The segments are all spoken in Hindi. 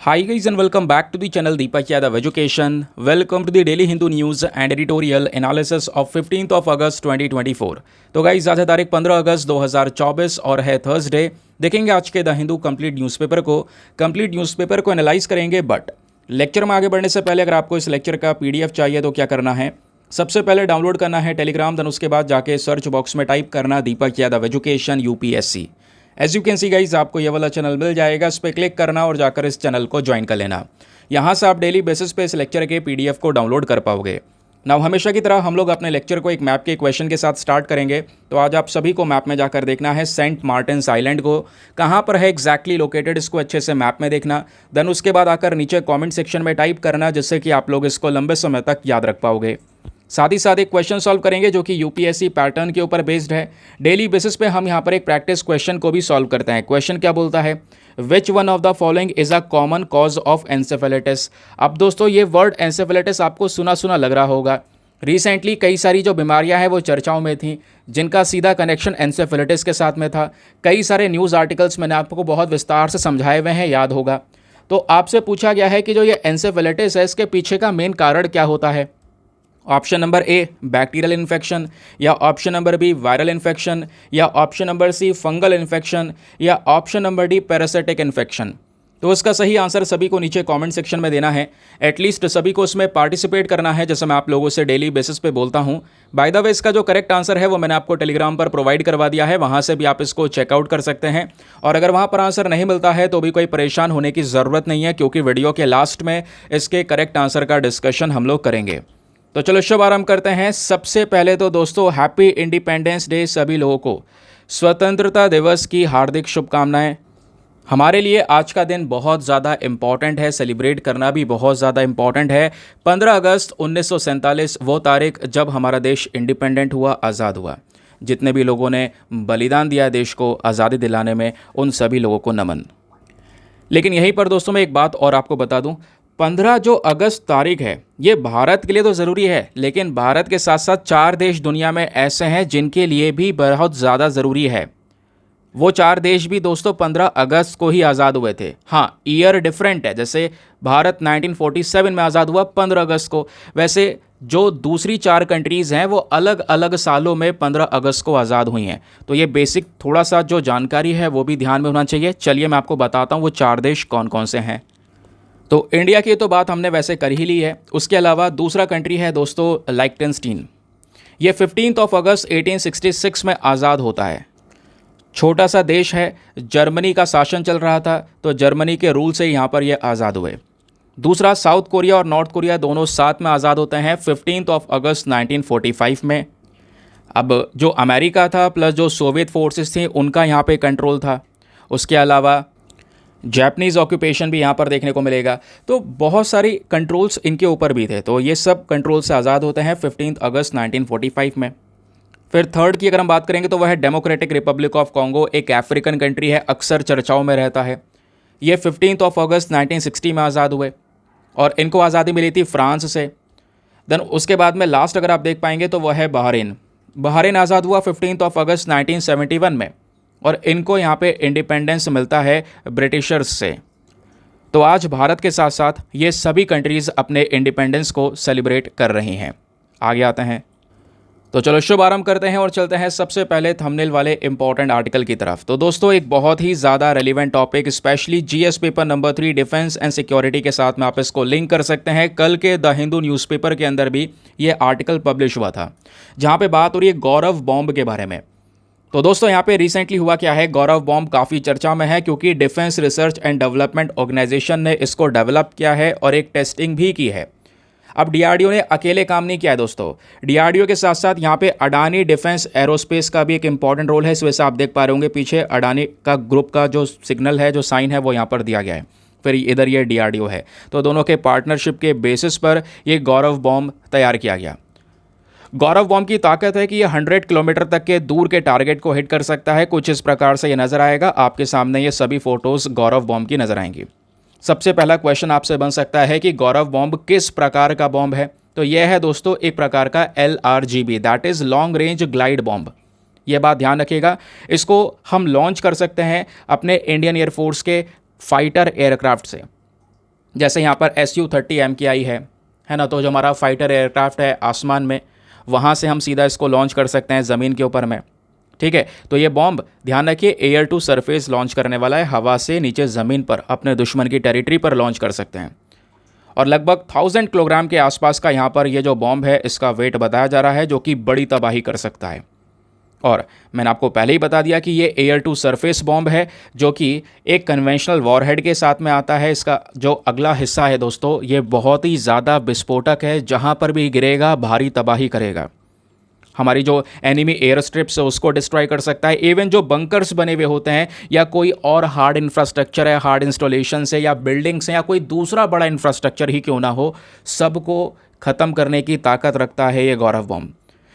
Hi guys and welcome back to the channel Deepak Yadav Education. Welcome to the Daily Hindu News and Editorial Analysis of 15th of August 2024. तो गाइज आज है तारीख 15 अगस्त 2024 और है थर्सडे। देखेंगे आज के द हिंदू कंप्लीट न्यूज़पेपर को एनालाइज करेंगे। बट लेक्चर में आगे बढ़ने से पहले अगर आपको इस लेक्चर का PDF चाहिए तो क्या करना है, सबसे पहले डाउनलोड करना है टेलीग्राम, देन उसके बाद जाके सर्च बॉक्स में टाइप करना Deepak Yadav education UPSC। As you can see guys आपको ये वाला चैनल मिल जाएगा, इस पर क्लिक करना और जाकर इस चैनल को ज्वाइन कर लेना। यहाँ से आप डेली बेसिस पे इस लेक्चर के PDF को डाउनलोड कर पाओगे। नाउ हमेशा की तरह हम लोग अपने लेक्चर को एक मैप के क्वेश्चन के साथ स्टार्ट करेंगे। तो आज आप सभी को मैप में जाकर देखना है सेंट मार्टिन्स आइलैंड को कहाँ पर है एग्जैक्टली लोकेटेड, इसको अच्छे से मैप में देखना। देन उसके बाद आकर नीचे कॉमेंट सेक्शन में टाइप करना, जिससे कि आप लोग इसको लंबे समय तक याद रख पाओगे। साथ ही साथ एक क्वेश्चन सॉल्व करेंगे जो कि UPSC पैटर्न के ऊपर बेस्ड है। डेली बेसिस पे हम यहाँ पर एक प्रैक्टिस क्वेश्चन को भी सॉल्व करते हैं। क्वेश्चन क्या बोलता है, विच one of the following is a common cause of encephalitis. अब दोस्तों ये वर्ड एंसेफेलाइटिस आपको सुना सुना लग रहा होगा। रिसेंटली कई सारी जो बीमारियां हैं वो चर्चाओं में थी, जिनका सीधा कनेक्शन एंसेफेलाइटिस के साथ में था। कई सारे न्यूज़ आर्टिकल्स मैंने आपको बहुत विस्तार से समझाए हुए हैं, याद होगा। तो आपसे पूछा गया है कि जो ये एंसेफेलाइटिस है इसके पीछे का मेन कारण क्या होता है। Option number A bacterial infection, या option number B viral infection, या option number C fungal infection, या option number D parasitic infection. तो इसका सही आंसर सभी को नीचे कमेंट सेक्शन में देना है। एटलीस्ट सभी को उसमें पार्टिसिपेट करना है, जैसे मैं आप लोगों से डेली बेसिस पे बोलता हूँ। बाय द वे इसका जो करेक्ट आंसर है वो मैंने आपको टेलीग्राम पर प्रोवाइड करवा दिया है, वहाँ से भी आप इसको चेकआउट कर सकते हैं। और अगर वहाँ पर आंसर नहीं मिलता है तो भी कोई परेशान होने की ज़रूरत नहीं है, क्योंकि वीडियो के लास्ट में इसके करेक्ट आंसर का डिस्कशन हम लोग करेंगे। तो चलो शुभ आरंभ करते हैं। सबसे पहले तो दोस्तों हैप्पी इंडिपेंडेंस डे सभी लोगों को, स्वतंत्रता दिवस की हार्दिक शुभकामनाएं। हमारे लिए आज का दिन बहुत ज़्यादा इम्पॉर्टेंट है, सेलिब्रेट करना भी बहुत ज़्यादा इम्पॉर्टेंट है। 15 अगस्त 1947 वो तारीख जब हमारा देश इंडिपेंडेंट हुआ, आज़ाद हुआ। जितने भी लोगों ने बलिदान दिया देश को आज़ादी दिलाने में, उन सभी लोगों को नमन। लेकिन यहीं पर दोस्तों मैं एक बात और आपको बता दूं, 15 जो अगस्त तारीख है ये भारत के लिए तो ज़रूरी है, लेकिन भारत के साथ साथ 4 देश दुनिया में ऐसे हैं जिनके लिए भी बहुत ज़्यादा ज़रूरी है। वो 4 देश भी दोस्तों 15 अगस्त को ही आज़ाद हुए थे। हाँ, ईयर डिफरेंट है, जैसे भारत 1947 में आज़ाद हुआ 15 अगस्त को, वैसे जो दूसरी 4 कंट्रीज़ हैं वो अलग अलग सालों में 15 अगस्त को आज़ाद हुई हैं। तो ये बेसिक थोड़ा सा जो जानकारी है वो भी ध्यान में होना चाहिए। चलिए मैं आपको बताता हूँ वो 4 देश कौन कौन से हैं। तो इंडिया की तो बात हमने वैसे कर ही ली है। उसके अलावा दूसरा कंट्री है दोस्तों लाइechtenstein। ये 15 अगस्त 1866 में आज़ाद होता है। छोटा सा देश है, जर्मनी का शासन चल रहा था, तो जर्मनी के रूल से यहाँ पर ये आज़ाद हुए। दूसरा साउथ कोरिया और नॉर्थ कोरिया दोनों साथ में आज़ाद होते हैं 15 अगस्त 1945 में। अब जो अमेरिका था प्लस जो सोवियत फोर्सेस थी उनका यहाँ पे कंट्रोल था। उसके अलावा जैपनीज़ ऑक्यूपेशन भी यहाँ पर देखने को मिलेगा। तो बहुत सारी कंट्रोल्स इनके ऊपर भी थे, तो ये सब कंट्रोल से आज़ाद होते हैं 15 अगस्त 1945 में। फिर थर्ड की अगर हम बात करेंगे तो वह है डेमोक्रेटिक रिपब्लिक ऑफ कॉन्गो, एक अफ्रीकन कंट्री है, अक्सर चर्चाओं में रहता है। ये 15 अगस्त 1960 में आज़ाद हुए और इनको आज़ादी मिली थी फ्रांस से। देन उसके बाद में लास्ट अगर आप देख पाएंगे तो वह है बहरीन। बहरीन आज़ाद हुआ 15 अगस्त 1971 में और इनको यहाँ पे इंडिपेंडेंस मिलता है ब्रिटिशर्स से। तो आज भारत के साथ साथ ये सभी कंट्रीज़ अपने इंडिपेंडेंस को सेलिब्रेट कर रही हैं। आगे आते हैं, तो चलो शुभ आरंभ करते हैं और चलते हैं सबसे पहले थंबनेल वाले इंपॉर्टेंट आर्टिकल की तरफ। तो दोस्तों एक बहुत ही ज़्यादा relevant topic, specially GS paper number 3 defence and security के साथ में आप इसको लिंक कर सकते हैं। कल के द हिंदू न्यूज़पेपर के अंदर भी ये आर्टिकल पब्लिश हुआ था, जहाँ पे बात हो रही है गौरव बॉम्ब के बारे में। तो दोस्तों यहाँ पे रिसेंटली हुआ क्या है, गौरव बॉम्ब काफ़ी चर्चा में है, क्योंकि defence research and development organisation ने इसको डेवलप किया है और एक टेस्टिंग भी की है। अब DRDO ने अकेले काम नहीं किया है दोस्तों, DRDO के साथ साथ यहाँ पे अडानी डिफेंस एरोस्पेस का भी एक इंपॉर्टेंट रोल है। इस वजह से आप देख पा रहे होंगे पीछे अडानी का ग्रुप का जो सिग्नल है, जो साइन है वो यहाँ पर दिया गया है। फिर इधर ये DRDO है, तो दोनों के पार्टनरशिप के बेसिस पर ये गौरव बॉम्ब तैयार किया गया। गौरव बॉम्ब की ताकत है कि ये 100 किलोमीटर तक के दूर के टारगेट को हिट कर सकता है। कुछ इस प्रकार से ये नज़र आएगा आपके सामने, ये सभी फोटोज़ गौरव बॉम्ब की नज़र आएंगी। सबसे पहला क्वेश्चन आपसे बन सकता है कि गौरव बॉम्ब किस प्रकार का बॉम्ब है। तो यह है दोस्तों एक प्रकार का LRGB, that is long range glide bomb. ये बात ध्यान रखिएगा, इसको हम लॉन्च कर सकते हैं अपने इंडियन एयरफोर्स के फाइटर एयरक्राफ्ट से। जैसे यहाँ पर Su-30 MKI है ना, तो जो हमारा फाइटर एयरक्राफ्ट है आसमान में, वहाँ से हम सीधा इसको लॉन्च कर सकते हैं ज़मीन के ऊपर में। ठीक है, तो ये बॉम्ब ध्यान रखिए एयर टू सरफेस लॉन्च करने वाला है, हवा से नीचे ज़मीन पर अपने दुश्मन की टेरिटरी पर लॉन्च कर सकते हैं। और लगभग 1000 किलोग्राम के आसपास का यहाँ पर ये जो बॉम्ब है इसका वेट बताया जा रहा है, जो कि बड़ी तबाही कर सकता है। और मैंने आपको पहले ही बता दिया कि ये एयर टू सरफेस बॉम्ब है, जो कि एक कन्वेंशनल वॉरहेड के साथ में आता है। इसका जो अगला हिस्सा है दोस्तों, ये बहुत ही ज़्यादा विस्फोटक है, जहाँ पर भी गिरेगा भारी तबाही करेगा। हमारी जो एनिमी एयर स्ट्रिप्स है उसको डिस्ट्रॉय कर सकता है। इवन जो बंकर्स बने हुए होते हैं या कोई और हार्ड इंफ्रास्ट्रक्चर है, हार्ड इंस्टॉलेशन है या बिल्डिंग्स हैं या कोई दूसरा बड़ा इंफ्रास्ट्रक्चर ही क्यों ना हो, सबको ख़त्म करने की ताकत रखता है ये गौरव बॉम्ब।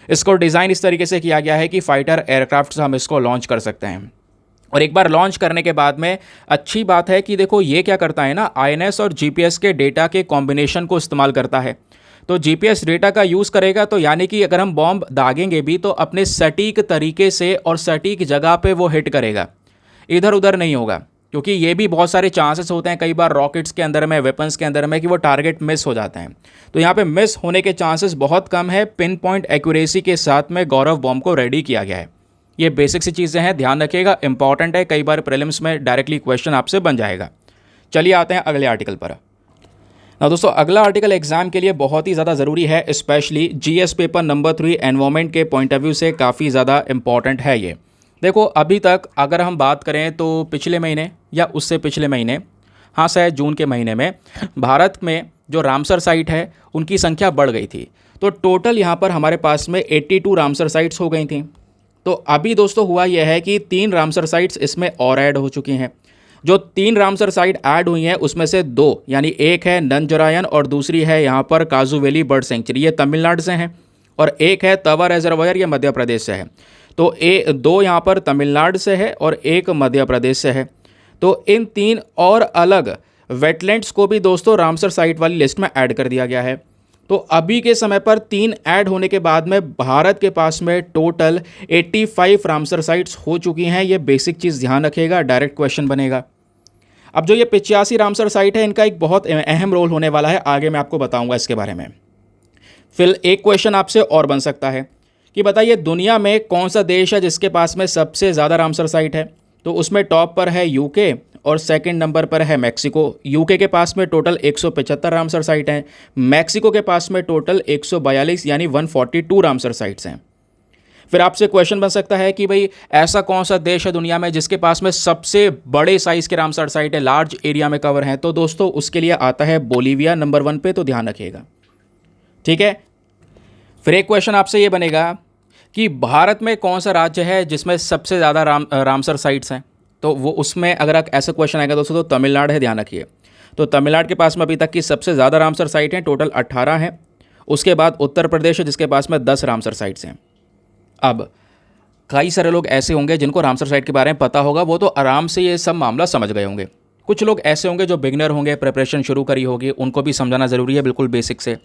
इसको डिज़ाइन इस तरीके से किया गया है कि फाइटर एयरक्राफ्ट से हम इसको लॉन्च कर सकते हैं। और एक बार लॉन्च करने के बाद में अच्छी बात है कि देखो ये क्या करता है ना, INS और GPS के डेटा के कॉम्बिनेशन को इस्तेमाल करता है। तो GPS डेटा का यूज़ करेगा, तो यानी कि अगर हम बॉम्ब दागेंगे भी तो अपने सटीक तरीके से और सटीक जगह पे वो हिट करेगा, इधर उधर नहीं होगा। क्योंकि ये भी बहुत सारे चांसेस होते हैं कई बार रॉकेट्स के अंदर में, वेपन्स के अंदर में, कि वो टारगेट मिस हो जाते हैं। तो यहाँ पे मिस होने के चांसेस बहुत कम है। पिन पॉइंट एक्यूरेसी के साथ में गौरव बॉम्ब को रेडी किया गया है। ये बेसिक सी चीज़ें हैं, ध्यान रखिएगा, इंपॉर्टेंट है, कई बार प्रीलिम्स में डायरेक्टली क्वेश्चन आपसे बन जाएगा। चलिए आते हैं अगले आर्टिकल पर। ना दोस्तों, अगला आर्टिकल एग्जाम के लिए बहुत ही ज़्यादा ज़रूरी है, specially GS paper number 3 environment के पॉइंट ऑफ व्यू से काफ़ी ज़्यादा इंपॉर्टेंट है ये। देखो अभी तक अगर हम बात करें तो पिछले महीने या उससे पिछले महीने, हाँ शायद जून के महीने में, भारत में जो रामसर साइट है उनकी संख्या बढ़ गई थी। तो टोटल यहाँ पर हमारे पास में 82 रामसर साइट्स हो गई थी। तो अभी दोस्तों हुआ यह है कि 3 रामसर साइट्स इसमें और ऐड हो चुकी हैं। जो 3 रामसर साइट ऐड हुई हैं उसमें से 2, यानी एक है नंजरायन और दूसरी है यहाँ पर काजू वैली बर्ड सेंचुरी, ये तमिलनाडु से हैं, और एक है तवा रिजर्वायर, ये मध्य प्रदेश से है। तो 2 यहाँ पर तमिलनाडु से है और एक मध्य प्रदेश से है। तो इन 3 और अलग वेटलैंड्स को भी दोस्तों रामसर साइट वाली लिस्ट में ऐड कर दिया गया है। तो अभी के समय पर 3 ऐड होने के बाद में भारत के पास में टोटल 85 रामसर साइट्स हो चुकी हैं। ये बेसिक चीज़ ध्यान रखिएगा, डायरेक्ट क्वेश्चन बनेगा। अब जो ये 85 रामसर साइट है, इनका एक बहुत अहम रोल होने वाला है, आगे मैं आपको बताऊंगा इसके बारे में। फिर एक क्वेश्चन आपसे और बन सकता है कि बताइए दुनिया में कौन सा देश है जिसके पास में सबसे ज़्यादा रामसर साइट है। तो उसमें टॉप पर है यूके और सेकंड नंबर पर है मैक्सिको। यूके के पास में टोटल 175 रामसर साइट हैं, मैक्सिको के पास में टोटल 142 यानी 142 रामसर साइट्स हैं। फिर आपसे क्वेश्चन बन सकता है कि भाई ऐसा कौन सा देश है दुनिया में जिसके पास में सबसे बड़े साइज़ के रामसर साइट है, लार्ज एरिया में कवर है। तो दोस्तों उसके लिए आता है बोलीविया नंबर 1 पे, तो ध्यान रखिएगा, ठीक है। फिर एक क्वेश्चन आपसे ये बनेगा कि भारत में कौन सा राज्य है जिसमें सबसे ज़्यादा रामसर साइट्स हैं। तो वो उसमें अगर ऐसा क्वेश्चन आएगा दोस्तों तो तमिलनाडु है, ध्यान रखिए। तो तमिलनाडु के पास में अभी तक की सबसे ज़्यादा रामसर साइट हैं, टोटल 18 हैं। उसके बाद उत्तर प्रदेश है जिसके पास में 10 रामसर साइट्स हैं। अब कई सारे लोग ऐसे होंगे जिनको रामसर साइट के बारे में पता होगा, वो तो आराम से ये सब मामला समझ गए होंगे। कुछ लोग ऐसे होंगे जो बिगनर होंगे, प्रिपरेशन शुरू करी होगी, उनको भी समझाना ज़रूरी है बिल्कुल बेसिक से।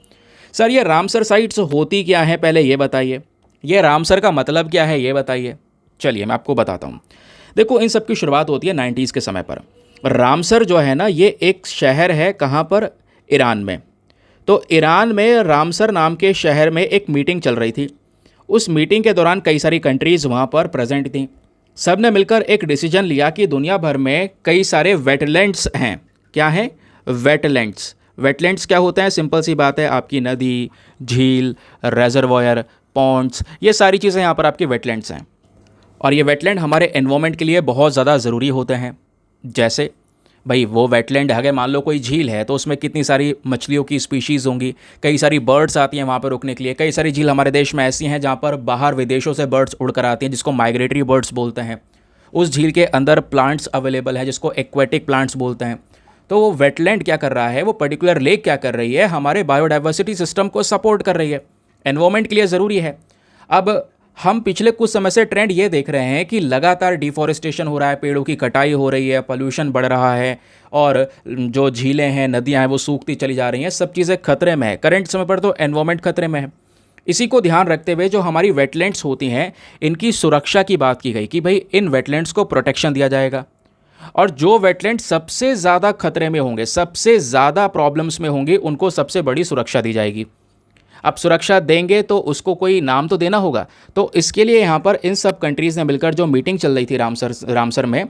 सर ये रामसर साइट्स होती क्या है, पहले ये बताइए। ये रामसर का मतलब क्या है ये बताइए। चलिए मैं आपको बताता हूँ। देखो इन सब की शुरुआत होती है 90s के समय पर। रामसर जो है ना, ये एक शहर है, कहाँ पर, ईरान में। तो ईरान में रामसर नाम के शहर में एक मीटिंग चल रही थी। उस मीटिंग के दौरान कई सारी कंट्रीज़ वहाँ पर प्रेजेंट थी। सब ने मिलकर एक डिसीजन लिया कि दुनिया भर में कई सारे वेटलैंड्स हैं। क्या हैं? वेटलैंड्स। वेटलैंड्स क्या होते हैं? सिंपल सी बात है, आपकी नदी, झील, रेजर्वायर, पॉन्ड्स, ये सारी चीज़ें यहाँ पर आपकी वेटलैंड्स हैं। और ये वेटलैंड हमारे एनवायरनमेंट के लिए बहुत ज़्यादा ज़रूरी होते हैं। जैसे भाई वो वेटलैंड अगर मान लो कोई झील है तो उसमें कितनी सारी मछलियों की स्पीशीज़ होंगी, कई सारी बर्ड्स आती हैं वहाँ पर रुकने के लिए। कई सारी झील हमारे देश में ऐसी हैं जहाँ पर बाहर विदेशों से बर्ड्स उड़कर आती हैं, जिसको माइग्रेटरी बर्ड्स बोलते हैं। उस झील के अंदर प्लांट्स अवेलेबल है जिसको एक्वेटिक प्लांट्स बोलते हैं। तो वो वेटलैंड क्या कर रहा है, वो पर्टिकुलर लेक क्या कर रही है, हमारे बायोडाइवर्सिटी सिस्टम को सपोर्ट कर रही है, एनवायरनमेंट के लिए ज़रूरी है। अब हम पिछले कुछ समय से ट्रेंड ये देख रहे हैं कि लगातार डिफॉरेस्टेशन हो रहा है, पेड़ों की कटाई हो रही है, पोल्यूशन बढ़ रहा है, और जो झीलें हैं, नदियां हैं, वो सूखती चली जा रही हैं। सब चीज़ें खतरे में है। करंट समय पर तो एनवायरनमेंट खतरे में है। इसी को ध्यान रखते हुए जो हमारी वेटलैंड्स होती हैं, इनकी सुरक्षा की बात की गई कि भाई इन वेटलैंड्स को प्रोटेक्शन दिया जाएगा। और जो वेटलैंड सबसे ज़्यादा खतरे में होंगे, सबसे ज़्यादा प्रॉब्लम्स में होंगे, उनको सबसे बड़ी सुरक्षा दी जाएगी। अब सुरक्षा देंगे तो उसको कोई नाम तो देना होगा। तो इसके लिए यहाँ पर इन सब कंट्रीज़ ने मिलकर जो मीटिंग चल रही थी रामसर में,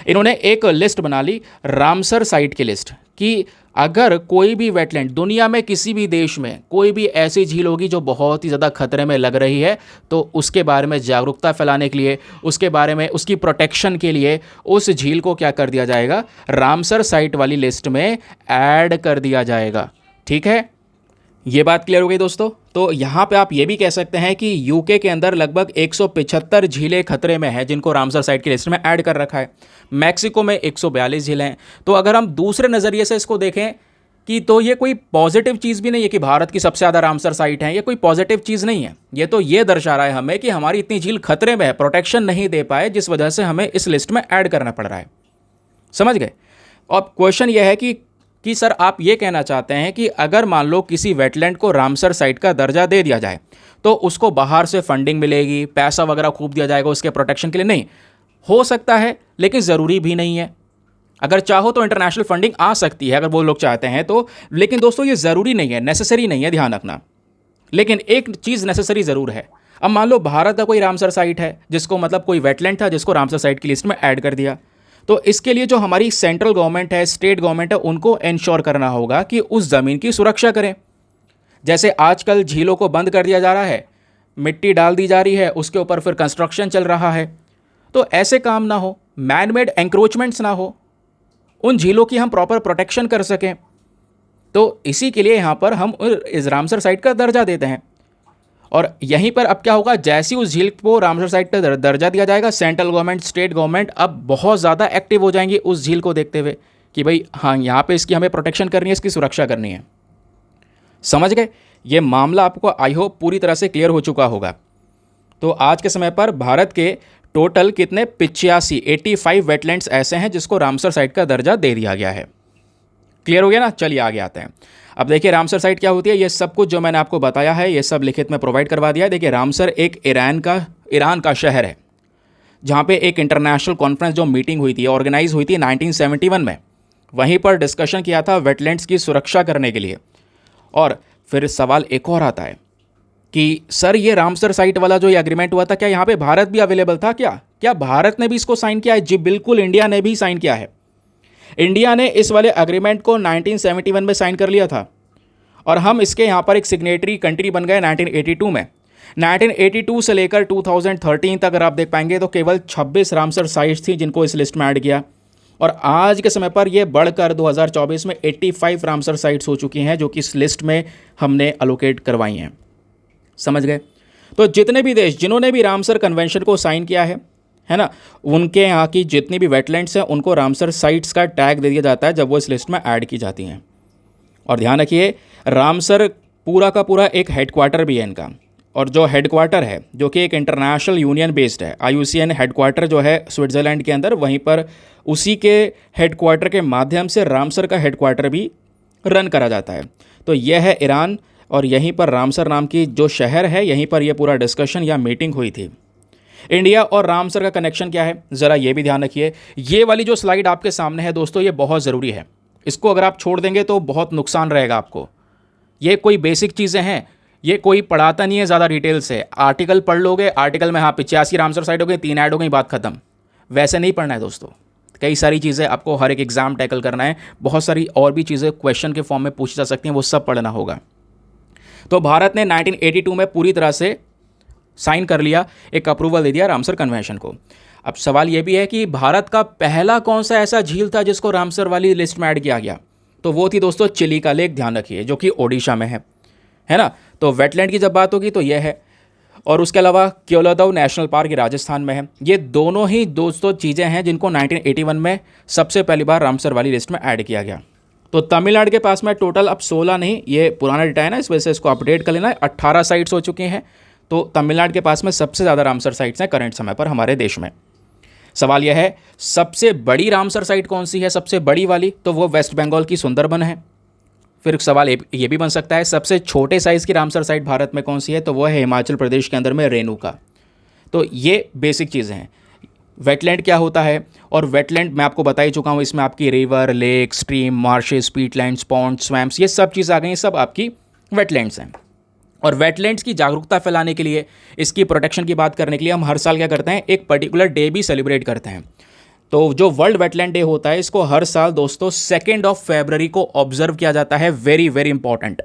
इन्होंने एक लिस्ट बना ली, रामसर साइट की लिस्ट, कि अगर कोई भी वेटलैंड दुनिया में किसी भी देश में कोई भी ऐसी झील होगी जो बहुत ही ज़्यादा खतरे में लग रही है, तो उसके बारे में जागरूकता फैलाने के लिए, उसके बारे में उसकी प्रोटेक्शन के लिए उस झील को क्या कर दिया जाएगा, रामसर साइट वाली लिस्ट में ऐड कर दिया जाएगा। ठीक है, ये बात क्लियर हो गई दोस्तों। तो यहाँ पे आप ये भी कह सकते हैं कि यूके के अंदर लगभग 175 झीलें खतरे में हैं जिनको रामसर साइट की लिस्ट में ऐड कर रखा है। मैक्सिको में 142 झीलें हैं। तो अगर हम दूसरे नज़रिए से इसको देखें कि तो ये कोई पॉजिटिव चीज़ भी नहीं है कि भारत की सबसे ज़्यादा रामसर साइट है, ये कोई पॉजिटिव चीज़ नहीं है। ये तो ये दर्शा रहा है हमें कि हमारी इतनी झील खतरे में है, प्रोटेक्शन नहीं दे पाए, जिस वजह से हमें इस लिस्ट में ऐड करना पड़ रहा है। समझ गए। अब क्वेश्चन ये है कि सर आप ये कहना चाहते हैं कि अगर मान लो किसी वेटलैंड को रामसर साइट का दर्जा दे दिया जाए तो उसको बाहर से फंडिंग मिलेगी, पैसा वगैरह खूब दिया जाएगा उसके प्रोटेक्शन के लिए? नहीं, हो सकता है लेकिन ज़रूरी भी नहीं है। अगर चाहो तो इंटरनेशनल फंडिंग आ सकती है अगर वो लोग चाहते हैं तो, लेकिन दोस्तों ये ज़रूरी नहीं है, नेसेसरी नहीं है, ध्यान रखना। लेकिन एक चीज़ नेसेसरी ज़रूर है। अब मान लो भारत का कोई रामसर साइट है जिसको मतलब कोई वेटलैंड था जिसको रामसर साइट की लिस्ट में ऐड कर दिया, तो इसके लिए जो हमारी सेंट्रल गवर्नमेंट है, स्टेट गवर्नमेंट है, उनको इंश्योर करना होगा कि उस ज़मीन की सुरक्षा करें। जैसे आजकल झीलों को बंद कर दिया जा रहा है, मिट्टी डाल दी जा रही है, उसके ऊपर फिर कंस्ट्रक्शन चल रहा है, तो ऐसे काम ना हो, मैन मेड एंक्रोचमेंट्स ना हो, उन झीलों की हम प्रॉपर प्रोटेक्शन कर सकें। तो इसी के लिए यहाँ पर हम इस रामसर साइट का दर्जा देते हैं। और यहीं पर अब क्या होगा, जैसी उस झील को रामसर साइट का दर्जा दिया जाएगा, सेंट्रल गवर्नमेंट, स्टेट गवर्नमेंट अब बहुत ज़्यादा एक्टिव हो जाएंगी उस झील को देखते हुए कि भाई हाँ, यहाँ पे इसकी हमें प्रोटेक्शन करनी है, इसकी सुरक्षा करनी है। समझ गए। ये मामला आपको आई होप पूरी तरह से क्लियर हो चुका होगा। तो आज के समय पर भारत के टोटल कितने 85 वेटलैंड्स ऐसे हैं जिसको रामसर साइट का दर्जा दे दिया गया है। क्लियर हो गया ना। चलिए आगे आते हैं। अब देखिए रामसर साइट क्या होती है, ये सब कुछ जो मैंने आपको बताया है ये सब लिखित में प्रोवाइड करवा दिया है। देखिए रामसर एक ईरान का शहर है जहाँ पे एक इंटरनेशनल कॉन्फ्रेंस जो मीटिंग हुई थी, ऑर्गेनाइज हुई थी 1971 में, वहीं पर डिस्कशन किया था वेटलैंड्स की सुरक्षा करने के लिए। और फिर सवाल एक और आता है कि सर ये रामसर साइट वाला जो ये एग्रीमेंट हुआ था, क्या यहाँ पे भारत भी अवेलेबल था? क्या भारत ने भी इसको साइन किया है? जी बिल्कुल, इंडिया ने भी साइन किया है। इंडिया ने इस वाले एग्रीमेंट को 1971 में साइन कर लिया था और हम इसके यहाँ पर एक सिग्नेटरी कंट्री बन गए 1982 में। 1982 से लेकर 2013 तक अगर आप देख पाएंगे तो केवल 26 रामसर साइट्स थी जिनको इस लिस्ट में ऐड किया, और आज के समय पर यह बढ़कर 2024 में 85 रामसर साइट्स हो चुकी हैं जो कि इस लिस्ट में हमने अलोकेट करवाई हैं। समझ गए। तो जितने भी देश जिन्होंने भी रामसर कन्वेंशन को साइन किया है ना, उनके यहाँ की जितनी भी वेटलैंड्स हैं उनको रामसर साइट्स का टैग दे दिया जाता है जब वो इस लिस्ट में ऐड की जाती हैं। और ध्यान रखिए रामसर पूरा का पूरा एक हेडक्वार्टर भी है इनका, और जो हेडक्वार्टर है जो कि एक इंटरनेशनल यूनियन बेस्ड है, IUCN हेडक्वार्टर जो है स्विट्ज़रलैंड के अंदर, वहीं पर उसी के हेडक्वार्टर के माध्यम से रामसर का हेडक्वार्टर भी रन करा जाता है। तो यह है ईरान, और यहीं पर रामसर नाम की जो शहर है यहीं पर यह पूरा डिस्कशन या मीटिंग हुई थी। इंडिया और रामसर का कनेक्शन क्या है, ज़रा ये भी ध्यान रखिए। ये वाली जो स्लाइड आपके सामने है दोस्तों, ये बहुत ज़रूरी है। इसको अगर आप छोड़ देंगे तो बहुत नुकसान रहेगा आपको। ये कोई बेसिक चीज़ें हैं, ये कोई पढ़ाता नहीं है ज़्यादा डिटेल से। आर्टिकल पढ़ लोगे, आर्टिकल में हाँ 85 रामसर साइट हो गई, 3 ऐड हो गई, बात खत्म। वैसे नहीं पढ़ना है दोस्तों। कई सारी चीज़ें आपको हर एक एग्ज़ाम टैकल करना है, बहुत सारी और भी चीज़ें क्वेश्चन के फॉर्म में पूछी जा सकती हैं, वो सब पढ़ना होगा। तो भारत ने 1982 में पूरी तरह से साइन कर लिया, एक अप्रूवल दे दिया रामसर कन्वेंशन को। अब सवाल ये भी है कि भारत का पहला कौन सा ऐसा झील था जिसको रामसर वाली लिस्ट में ऐड किया गया, तो वो थी दोस्तों चिलिका लेक, ध्यान रखिए, जो कि ओडिशा में है ना। तो वेटलैंड की जब बात होगी तो यह है, और उसके अलावा केओलादौ नेशनल पार्क राजस्थान में है। ये दोनों ही दोस्तों चीज़ें हैं जिनको 1981 में सबसे पहली बार रामसर वाली लिस्ट में ऐड किया गया। तो तमिलनाडु के पास में टोटल अब 16 नहीं, ये पुराना डेटा है ना, इस वजह से इसको अपडेट कर लेना, 18 साइट्स हो चुकी हैं। तो तमिलनाडु के पास में सबसे ज़्यादा रामसर साइट्स हैं करंट समय पर हमारे देश में। सवाल यह है सबसे बड़ी रामसर साइट कौन सी है, सबसे बड़ी वाली, तो वो वेस्ट बंगाल की सुंदरबन है। फिर सवाल ये भी बन सकता है सबसे छोटे साइज़ की रामसर साइट भारत में कौन सी है, तो वो है हिमाचल प्रदेश के अंदर में रेणुका। तो ये बेसिक चीज़ें हैं। वेटलैंड क्या होता है, और वेटलैंड मैं आपको बता ही चुका हूँ, इसमें आपकी river, lake, stream, marshes, peatlands, pond, swamps, ये सब चीज़ आ गई, सब आपकी वेटलैंड्स हैं। और वेटलैंड्स की जागरूकता फैलाने के लिए, इसकी प्रोटेक्शन की बात करने के लिए हम हर साल क्या करते हैं, एक पर्टिकुलर डे भी सेलिब्रेट करते हैं। तो जो वर्ल्ड वेटलैंड डे होता है, इसको हर साल दोस्तों 2 फरवरी को ऑब्जर्व किया जाता है। Very very important.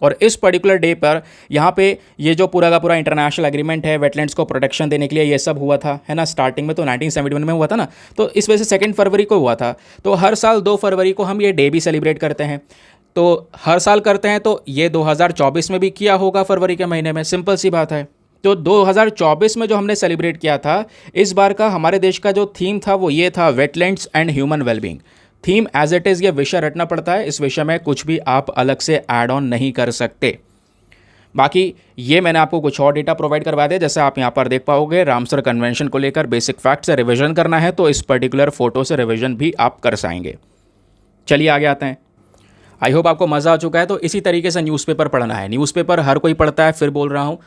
और इस पर्टिकुलर डे पर यहाँ पे ये जो पूरा का पूरा इंटरनेशनल एग्रीमेंट है वेटलैंड्स को प्रोटेक्शन देने के लिए, ये सब हुआ था, है ना। स्टार्टिंग में तो 1971 में हुआ था ना, तो इस वजह से 2 फरवरी को हुआ था। तो हर साल 2 फरवरी को हम ये डे भी सेलिब्रेट करते हैं। तो हर साल करते हैं, तो ये 2024 में भी किया होगा फरवरी के महीने में, सिंपल सी बात है। तो 2024 में जो हमने सेलिब्रेट किया था, इस बार का हमारे देश का जो थीम था वो ये था, wetlands and human wellbeing. Theme as it is, ये विषय रटना पड़ता है, इस विषय में कुछ भी आप अलग से ऐड ऑन नहीं कर सकते। बाकी ये मैंने आपको कुछ और डेटा प्रोवाइड करवा दिया, जैसे आप यहाँ पर देख पाओगे, रामसर कन्वेंशन को लेकर बेसिक फैक्ट से रिविजन करना है तो इस पर्टिकुलर फोटो से रिविजन भी आप कर पाएंगे। चलिए आगे आते हैं। आई होप आपको मज़ा आ चुका है। तो इसी तरीके से न्यूज़पेपर पढ़ना है। न्यूज़पेपर हर कोई पढ़ता है, फिर बोल रहा हूँ,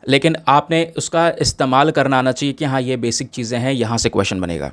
लेकिन आपने उसका इस्तेमाल करना आना चाहिए कि हाँ ये बेसिक चीज़ें हैं, यहाँ से क्वेश्चन बनेगा।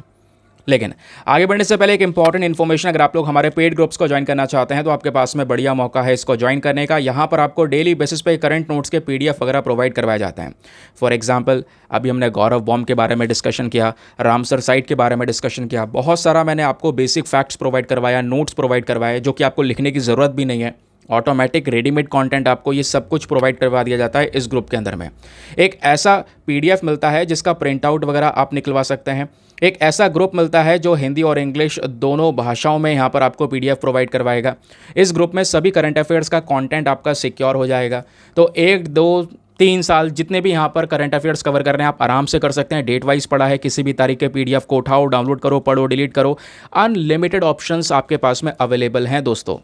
लेकिन आगे बढ़ने से पहले एक इंपॉर्टेंट इन्फॉर्मेशन, अगर आप लोग हमारे पेड ग्रुप्स को ज्वाइन करना चाहते हैं तो आपके पास में बढ़िया मौका है इसको ज्वाइन करने का। यहाँ पर आपको डेली बेसिस पे करंट नोट्स के PDF वगैरह प्रोवाइड करवाए जाते हैं। फॉर एग्जांपल, अभी हमने गौरव बॉम्ब के बारे में डिस्कशन किया, रामसर साइट के बारे में डिस्कशन किया, बहुत सारा मैंने आपको बेसिक फैक्ट्स प्रोवाइड करवाया, नोट्स प्रोवाइड करवाए, जो कि आपको लिखने की ज़रूरत भी नहीं है। ऑटोमेटिक रेडीमेड कंटेंट आपको ये सब कुछ प्रोवाइड करवा दिया जाता है इस ग्रुप के अंदर में। एक ऐसा PDF मिलता है जिसका प्रिंट आउट वगैरह आप निकलवा सकते हैं। एक ऐसा ग्रुप मिलता है जो हिंदी और इंग्लिश दोनों भाषाओं में यहाँ पर आपको PDF प्रोवाइड करवाएगा। इस ग्रुप में सभी करंट अफेयर्स का कंटेंट आपका सिक्योर हो जाएगा। तो 1, 2, 3 साल जितने भी यहाँ पर करंट अफेयर्स कवर करने हैं आप आराम से कर सकते हैं। डेट वाइज पढ़ा है, किसी भी तारीख के PDF को उठाओ, डाउनलोड करो, पढ़ो, डिलीट करो। अनलिमिटेड ऑप्शंस आपके पास में अवेलेबल हैं दोस्तों।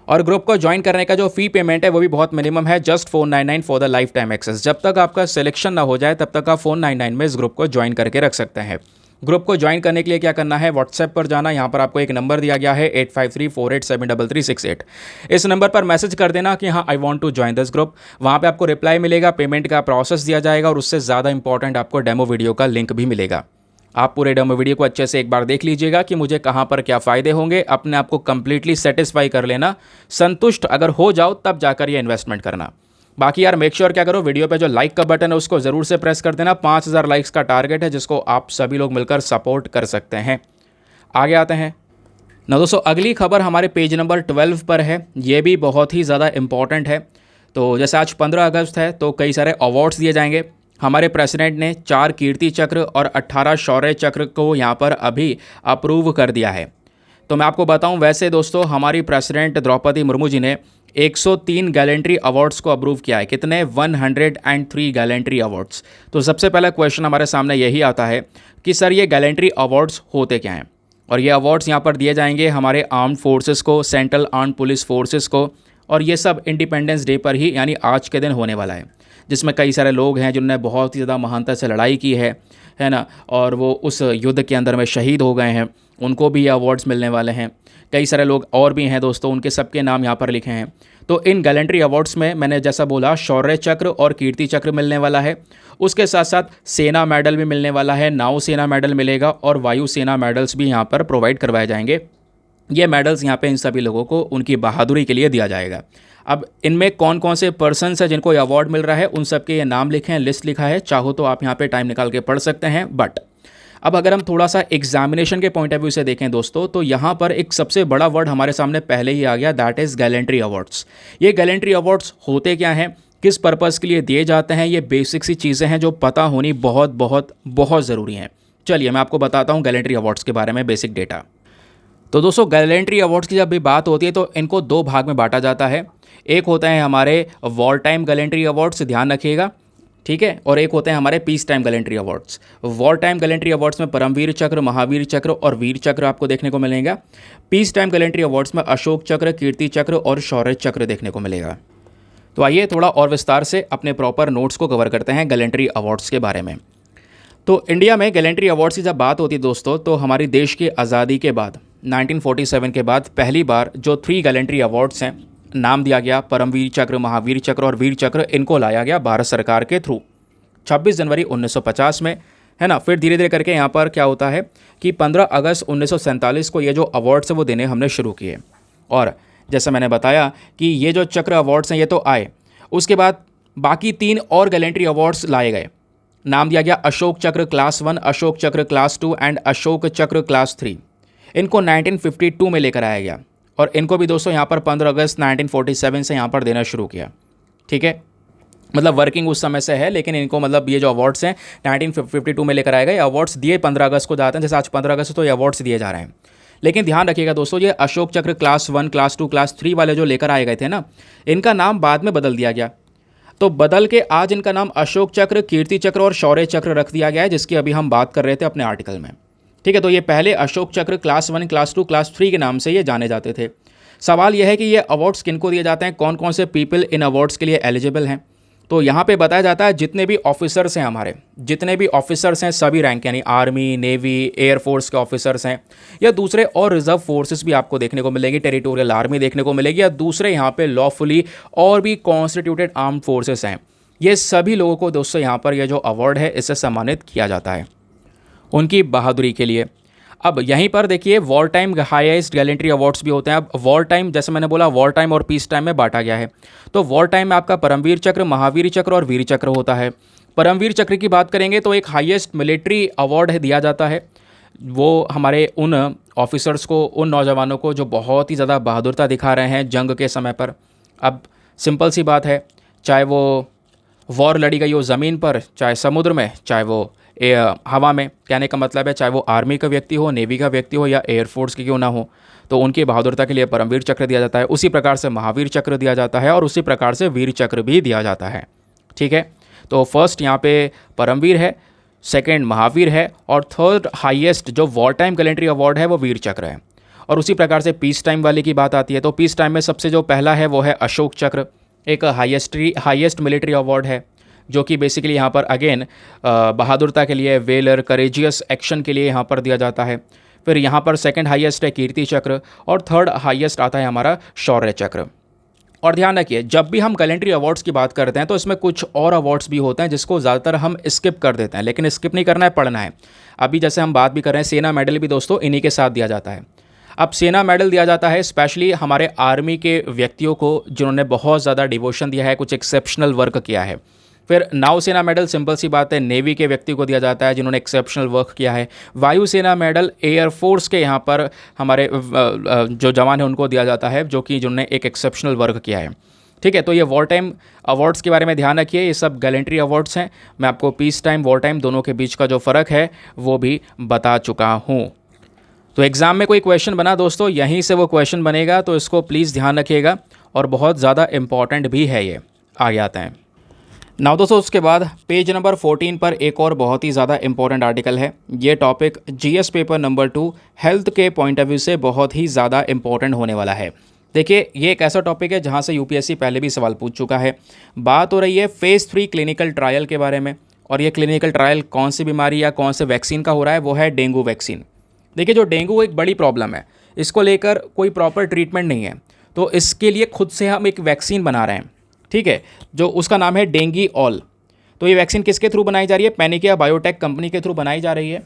और ग्रुप को ज्वाइन करने का जो फ़ी पेमेंट है वो भी बहुत मिनिमम है, just 499 for the life time access. जब तक आपका सिलेक्शन ना हो जाए तब तक आप 499 में इस ग्रुप को ज्वाइन करके रख सकते हैं। ग्रुप को ज्वाइन करने के लिए क्या करना है, व्हाट्सएप पर जाना, यहाँ पर आपको एक नंबर दिया गया है 8534873368। इस नंबर पर मैसेज कर देना कि हाँ I want to join this group. वहाँ पे आपको रिप्लाई मिलेगा, पेमेंट का प्रोसेस दिया जाएगा और उससे ज़्यादा इंपॉर्टेंट आपको डेमो वीडियो का लिंक भी मिलेगा। आप पूरे डेमो वीडियो को अच्छे से एक बार देख लीजिएगा कि मुझे कहाँ पर क्या फ़ायदे होंगे। अपने आप को कंप्लीटली सेटिस्फाई कर लेना, संतुष्ट अगर हो जाओ तब जाकर ये इन्वेस्टमेंट करना। बाकी यार मेक श्योर क्या करो, वीडियो पे जो लाइक का बटन है उसको ज़रूर से प्रेस कर देना। 5000 लाइक्स का टारगेट है जिसको आप सभी लोग मिलकर सपोर्ट कर सकते हैं। आगे आते हैं ना दोस्तों, अगली खबर हमारे पेज नंबर 12 पर है। ये भी बहुत ही ज़्यादा इम्पॉर्टेंट है। तो जैसे आज 15 अगस्त है तो कई सारे अवार्ड्स दिए जाएंगे। हमारे प्रेसिडेंट ने 4 कीर्ति चक्र और 18 शौर्य चक्र को यहाँ पर अभी अप्रूव कर दिया है। तो मैं आपको बताऊं, वैसे दोस्तों हमारी प्रेसिडेंट द्रौपदी मुर्मू जी ने 103 गैलेंट्री अवार्ड्स को अप्रूव किया है। कितने? 103 गैलेंट्री अवार्ड्स। तो सबसे पहला क्वेश्चन हमारे सामने यही आता है कि सर ये गैलेंट्री अवार्ड्स होते क्या हैं। और ये अवार्ड्स यहाँ पर दिए जाएंगे हमारे आर्म्ड फोर्सेस को, सेंट्रल आर्म्ड पुलिस फोर्सेस को, और ये सब इंडिपेंडेंस डे पर ही यानी आज के दिन होने वाला है, जिसमें कई सारे लोग हैं जिन्होंने बहुत ही ज़्यादा महानता से लड़ाई की है ना, और वो उस युद्ध के अंदर में शहीद हो गए हैं, उनको भी ये अवार्ड्स मिलने वाले हैं। कई सारे लोग और भी हैं दोस्तों, उनके सबके नाम यहाँ पर लिखे हैं। तो इन गैलेंट्री अवार्ड्स में मैंने जैसा बोला, शौर्य चक्र और कीर्ति चक्र मिलने वाला है। उसके साथ साथ सेना मेडल भी मिलने वाला है, नाव सेना मेडल मिलेगा और वायु सेना मेडल्स भी यहाँ पर प्रोवाइड करवाए जाएंगे। ये मेडल्स यहाँ पे इन सभी लोगों को उनकी बहादुरी के लिए दिया जाएगा। अब इनमें कौन कौन से पर्सन्स हैं जिनको ये अवार्ड मिल रहा है, उन सब के ये नाम लिखे हैं, लिस्ट लिखा है, चाहो तो आप यहाँ पे टाइम निकाल के पढ़ सकते हैं। बट अब अगर हम थोड़ा सा एग्जामिनेशन के पॉइंट ऑफ व्यू से देखें दोस्तों, तो यहाँ पर एक सबसे बड़ा वर्ड हमारे सामने पहले ही आ गया, दैट इज़ गैलेंट्री अवार्ड्स। ये गैलेंट्री अवार्ड्स होते क्या हैं, किस पर्पज़ के लिए दिए जाते हैं, ये बेसिक सी चीज़ें हैं जो पता होनी बहुत बहुत बहुत ज़रूरी हैं। चलिए मैं आपको बताता हूँ गैलेंट्री अवार्ड्स के बारे में बेसिक डेटा। तो दोस्तों गैलेंट्री अवार्ड्स की जब भी बात होती है तो इनको 2 भाग में बांटा जाता है। एक होता है हमारे वॉर टाइम गैलेंट्री अवार्ड्स, ध्यान रखिएगा, ठीक है, और एक होते हैं हमारे peace time gallantry awards. War time gallantry awards में परमवीर चक्र, महावीर चक्र और वीर चक्र आपको देखने को मिलेगा। पीस टाइम गैलेंट्री अवार्ड्स में अशोक चक्र, कीर्ति चक्र और शौर्य चक्र देखने को मिलेगा। तो आइए थोड़ा और विस्तार से अपने प्रॉपर नोट्स को कवर करते हैं गैलेंट्री अवार्ड्स के बारे में। तो इंडिया में गैलेंट्री अवार्ड्स की जब बात होती है दोस्तों, तो हमारी देश की आज़ादी के बाद 1947 के बाद पहली बार जो 3 गैलेंट्री अवार्ड्स हैं, नाम दिया गया परमवीर चक्र, महावीर चक्र और वीर चक्र, इनको लाया गया भारत सरकार के थ्रू। 26 जनवरी 1950 में है ना। फिर धीरे धीरे करके यहाँ पर क्या होता है कि 15 अगस्त 1947 को ये जो अवार्ड्स है वो देने हमने शुरू किए। और जैसा मैंने बताया कि ये जो चक्र अवार्ड्स हैं ये तो आए, उसके बाद बाकी 3 और गैलेंट्री अवार्ड्स लाए गए। नाम दिया गया अशोक चक्र क्लास 1, अशोक चक्र क्लास 2 एंड अशोक चक्र क्लास 3। इनको 1952 में लेकर आया गया और इनको भी दोस्तों यहाँ पर 15 अगस्त 1947 से यहाँ पर देना शुरू किया। ठीक है, मतलब वर्किंग उस समय से है, लेकिन इनको मतलब ये जो अवार्ड्स हैं 1952 में लेकर आए गए। अवार्ड्स दिए 15 अगस्त को जाते हैं, जैसे आज 15 अगस्त तो ये अवार्ड्स दिए जा रहे हैं। लेकिन ध्यान रखिएगा दोस्तों, ये अशोक चक्र क्लास 1, क्लास 2, क्लास 3 वाले जो लेकर आए गए थे ना, इनका नाम बाद में बदल दिया गया। तो बदल के आज इनका नाम अशोक चक्र, कीर्ति चक्र और शौर्य चक्र रख दिया गया है, जिसकी अभी हम बात कर रहे थे अपने आर्टिकल में। ठीक है, तो ये पहले अशोक चक्र क्लास 1, क्लास 2, क्लास 3 के नाम से ये जाने जाते थे। सवाल यह है कि ये अवार्ड्स किनको दिए जाते हैं, कौन कौन से पीपल इन अवार्ड्स के लिए एलिजिबल हैं। तो यहाँ पे बताया जाता है जितने भी ऑफिसर्स हैं, हमारे जितने भी ऑफिसर्स हैं सभी रैंक, यानी आर्मी, नेवी, एयरफोर्स के ऑफिसर्स हैं या दूसरे और रिजर्व फोर्सेस भी आपको देखने को मिलेगी, टेरिटोरियल आर्मी देखने को मिलेगी, या दूसरे यहाँ पे लॉफुली और भी कॉन्स्टिट्यूटेड आर्म्ड फोर्सेस हैं, ये सभी लोगों को दोस्तों यहाँ पर यह जो अवार्ड है इससे सम्मानित किया जाता है उनकी बहादुरी के लिए। अब यहीं पर देखिए war time highest gallantry awards भी होते हैं। अब वॉर टाइम, जैसे मैंने बोला, वॉर टाइम और पीस टाइम में बांटा गया है। तो वॉर टाइम में आपका परमवीर चक्र, महावीर चक्र और वीर चक्र होता है। परमवीर चक्र की बात करेंगे तो एक हाईएस्ट मिलिट्री अवार्ड है दिया जाता है, वो हमारे उन ऑफिसर्स को, उन नौजवानों को जो बहुत ही ज़्यादा बहादुरता दिखा रहे हैं जंग के समय पर। अब सिंपल सी बात है, चाहे वो वॉर लड़ी गई हो ज़मीन पर, चाहे समुद्र में, चाहे वो हवा में, कहने का मतलब है चाहे वो आर्मी का व्यक्ति हो, नेवी का व्यक्ति हो या एयरफोर्स की क्यों ना हो, तो उनकी बहादुरता के लिए परमवीर चक्र दिया जाता है। उसी प्रकार से महावीर चक्र दिया जाता है और उसी प्रकार से वीर चक्र भी दिया जाता है। ठीक है, तो फर्स्ट यहाँ पे परमवीर है, सेकेंड महावीर है और थर्ड हाईएस्ट जो वॉर टाइम गैलेंट्री अवार्ड है वो वीर चक्र है। और उसी प्रकार से पीस टाइम वाले की बात आती है तो पीस टाइम में सबसे जो पहला है वो है अशोक चक्र, एक हाईएस्ट मिलिट्री अवार्ड है, जो कि बेसिकली यहाँ पर अगेन बहादुरता के लिए, वेलर, करेजियस एक्शन के लिए यहाँ पर दिया जाता है। फिर यहाँ पर सेकंड हाईएस्ट है कीर्ति चक्र और थर्ड हाईएस्ट आता है हमारा शौर्य चक्र। और ध्यान रखिए, जब भी हम गैलेंट्री अवार्ड्स की बात करते हैं तो इसमें कुछ और अवार्ड्स भी होते हैं जिसको ज़्यादातर हम स्किप कर देते हैं, लेकिन स्किप नहीं करना है, पढ़ना है। अभी जैसे हम बात भी कर रहे हैं, सेना मेडल भी दोस्तों इन्हीं के साथ दिया जाता है। अब सेना मेडल दिया जाता है स्पेशली हमारे आर्मी के व्यक्तियों को जिन्होंने बहुत ज़्यादा डिवोशन दिया है, कुछ एक्सेप्शनल वर्क किया है। फिर नौसेना मेडल सिंपल सी बात है नेवी के व्यक्ति को दिया जाता है जिन्होंने एक्सेप्शनल वर्क किया है। वायुसेना मेडल एयरफोर्स के यहाँ पर हमारे जो जवान हैं उनको दिया जाता है जो कि जिन्होंने एक एक्सेप्शनल वर्क किया है। ठीक है, तो ये वॉर टाइम अवार्ड्स के बारे में ध्यान रखिए, ये सब गैलेंट्री अवार्ड्स हैं। मैं आपको पीस टाइम, वॉर टाइम दोनों के बीच का जो फ़र्क है वो भी बता चुका हूँ। तो एग्ज़ाम में कोई क्वेश्चन बना दोस्तों, यहीं से वो क्वेश्चन बनेगा, तो इसको प्लीज़ ध्यान रखिएगा और बहुत ज़्यादा इंपॉर्टेंट भी है ये। आगे आते हैं नाउ दोस्तों, उसके बाद पेज नंबर 14 पर एक और बहुत ही ज़्यादा इंपॉर्टेंट आर्टिकल है। ये topic GS paper number 2 health के पॉइंट ऑफ व्यू से बहुत ही ज़्यादा इंपॉर्टेंट होने वाला है। देखिए, ये एक ऐसा टॉपिक है जहाँ से यूपीएससी पहले भी सवाल पूछ चुका है। बात हो रही है फेज़ 3 क्लिनिकल ट्रायल के बारे में, और ये क्लिनिकल ट्रायल कौन सी बीमारी या कौन से वैक्सीन का हो रहा है, वो है डेंगू वैक्सीन। देखिए, जो डेंगू एक बड़ी प्रॉब्लम है, इसको लेकर कोई प्रॉपर ट्रीटमेंट नहीं है, तो इसके लिए खुद से हम एक वैक्सीन बना रहे हैं। ठीक है, जो उसका नाम है डेंगी ऑल। तो ये वैक्सीन किसके थ्रू बनाई जा रही है? पैनिकिया बायोटेक कंपनी के थ्रू बनाई जा रही है।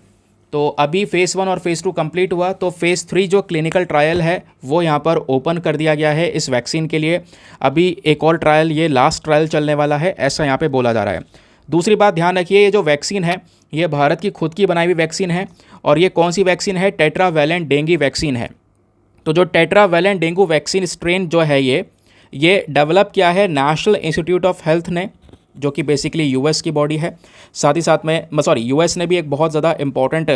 तो अभी फ़ेज़ 1 और फ़ेज़ 2 कंप्लीट हुआ, तो फ़ेज़ 3 जो क्लिनिकल ट्रायल है वो यहाँ पर ओपन कर दिया गया है इस वैक्सीन के लिए। अभी एक और ट्रायल, ये लास्ट ट्रायल चलने वाला है, ऐसा यहाँ पे बोला जा रहा है। दूसरी बात ध्यान रखिए, ये जो वैक्सीन है ये भारत की खुद की बनाई हुई वैक्सीन है, और ये कौन सी वैक्सीन है? टेट्रावैलेंट डेंगी वैक्सीन है। तो जो टेट्रावैलेंट डेंगू वैक्सीन स्ट्रेन जो है ये डेवलप किया है नेशनल इंस्टीट्यूट ऑफ हेल्थ ने, जो कि बेसिकली यूएस की बॉडी है। साथ ही साथ में यूएस ने भी एक बहुत ज़्यादा इंपॉर्टेंट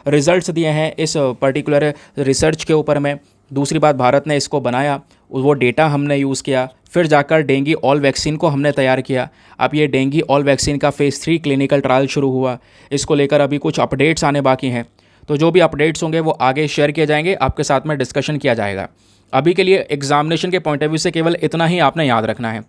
रिजल्ट्स दिए हैं इस पर्टिकुलर रिसर्च के ऊपर में। दूसरी बात, भारत ने इसको बनाया, वो डेटा हमने यूज़ किया, फिर जाकर डेंगी ऑल वैक्सीन को हमने तैयार किया। अब ये डेंगी ऑल वैक्सीन का फ़ेज़ 3 क्लिनिकल ट्रायल शुरू हुआ। इसको लेकर अभी कुछ अपडेट्स आने बाकी हैं, तो जो भी अपडेट्स होंगे वो आगे शेयर किए जाएंगे, आपके साथ में डिस्कशन किया जाएगा। अभी के लिए एग्जामिनेशन के पॉइंट ऑफ व्यू से केवल इतना ही आपने याद रखना है,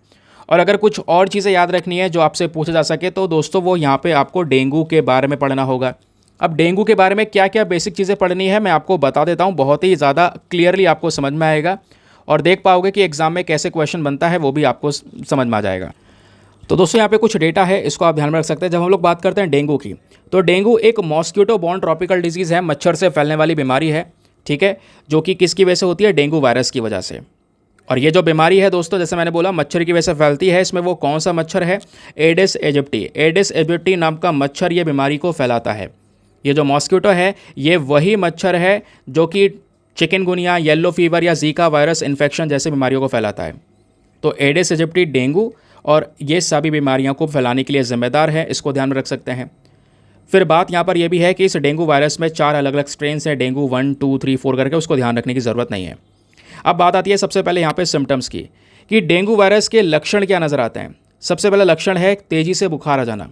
और अगर कुछ और चीज़ें याद रखनी है जो आपसे पूछा जा सके तो दोस्तों वो यहाँ पे आपको डेंगू के बारे में पढ़ना होगा। अब डेंगू के बारे में क्या क्या बेसिक चीज़ें पढ़नी है मैं आपको बता देता हूँ, बहुत ही ज़्यादा क्लियरली आपको समझ में आएगा और देख पाओगे कि एग्ज़ाम में कैसे क्वेश्चन बनता है वो भी आपको समझ में आ जाएगा। तो दोस्तों यहाँ पे कुछ डेटा है, इसको आप ध्यान में रख सकते हैं। जब हम लोग बात करते हैं डेंगू की, तो डेंगू एक मॉस्किटो बॉर्न ट्रॉपिकल डिजीज़ है, मच्छर से फैलने वाली बीमारी है, ठीक है, जो कि किसकी वजह से होती है, डेंगू वायरस की वजह से। और ये जो बीमारी है दोस्तों, जैसे मैंने बोला मच्छर की वजह से फैलती है। इसमें वो कौन सा मच्छर है, एडिस एजिप्टी। एडिस एजिप्टी नाम का मच्छर ये बीमारी को फैलाता है। ये जो मॉस्किटो है ये वही मच्छर है जो कि चिकनगुनिया, येलो फीवर या जीका वायरस इन्फेक्शन जैसे बीमारियों को फैलाता है। तो एडिस एजिप्टी, डेंगू और ये सभी बीमारियों को फैलाने के लिए जिम्मेदार है, इसको ध्यान में रख सकते हैं। फिर बात यहाँ पर यह भी है कि इस डेंगू वायरस में 4 अलग अलग स्ट्रेन्स हैं, डेंगू 1, 2, 3, 4 करके, उसको ध्यान रखने की ज़रूरत नहीं है। अब बात आती है सबसे पहले यहाँ पे सिम्टम्स की, कि डेंगू वायरस के लक्षण क्या नज़र आते हैं। सबसे पहला लक्षण है तेज़ी से बुखार आ जाना,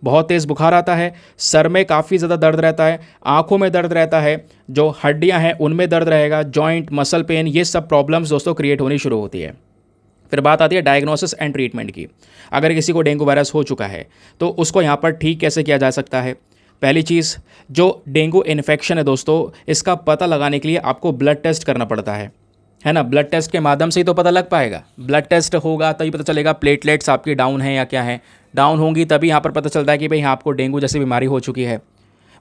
बहुत तेज़ बुखार आता है, सर में काफ़ी ज़्यादा दर्द रहता है, आंखों में दर्द रहता है, जो हड्डियाँ हैं उनमें दर्द रहेगा, जॉइंट, मसल पेन, ये सब प्रॉब्लम्स दोस्तों क्रिएट होनी शुरू होती है। फिर बात आती है डायग्नोसिस एंड ट्रीटमेंट की। अगर किसी को डेंगू वायरस हो चुका है तो उसको यहाँ पर ठीक कैसे किया जा सकता है। पहली चीज़, जो डेंगू इन्फेक्शन है दोस्तों, इसका पता लगाने के लिए आपको ब्लड टेस्ट करना पड़ता है ना। ब्लड टेस्ट के माध्यम से ही तो पता लग पाएगा। ब्लड टेस्ट होगा तभी पता चलेगा प्लेटलेट्स आपकी डाउन है या क्या है। डाउन होंगी तभी यहाँ पर पता चलता है कि भाई हाँ आपको डेंगू जैसी बीमारी हो चुकी है।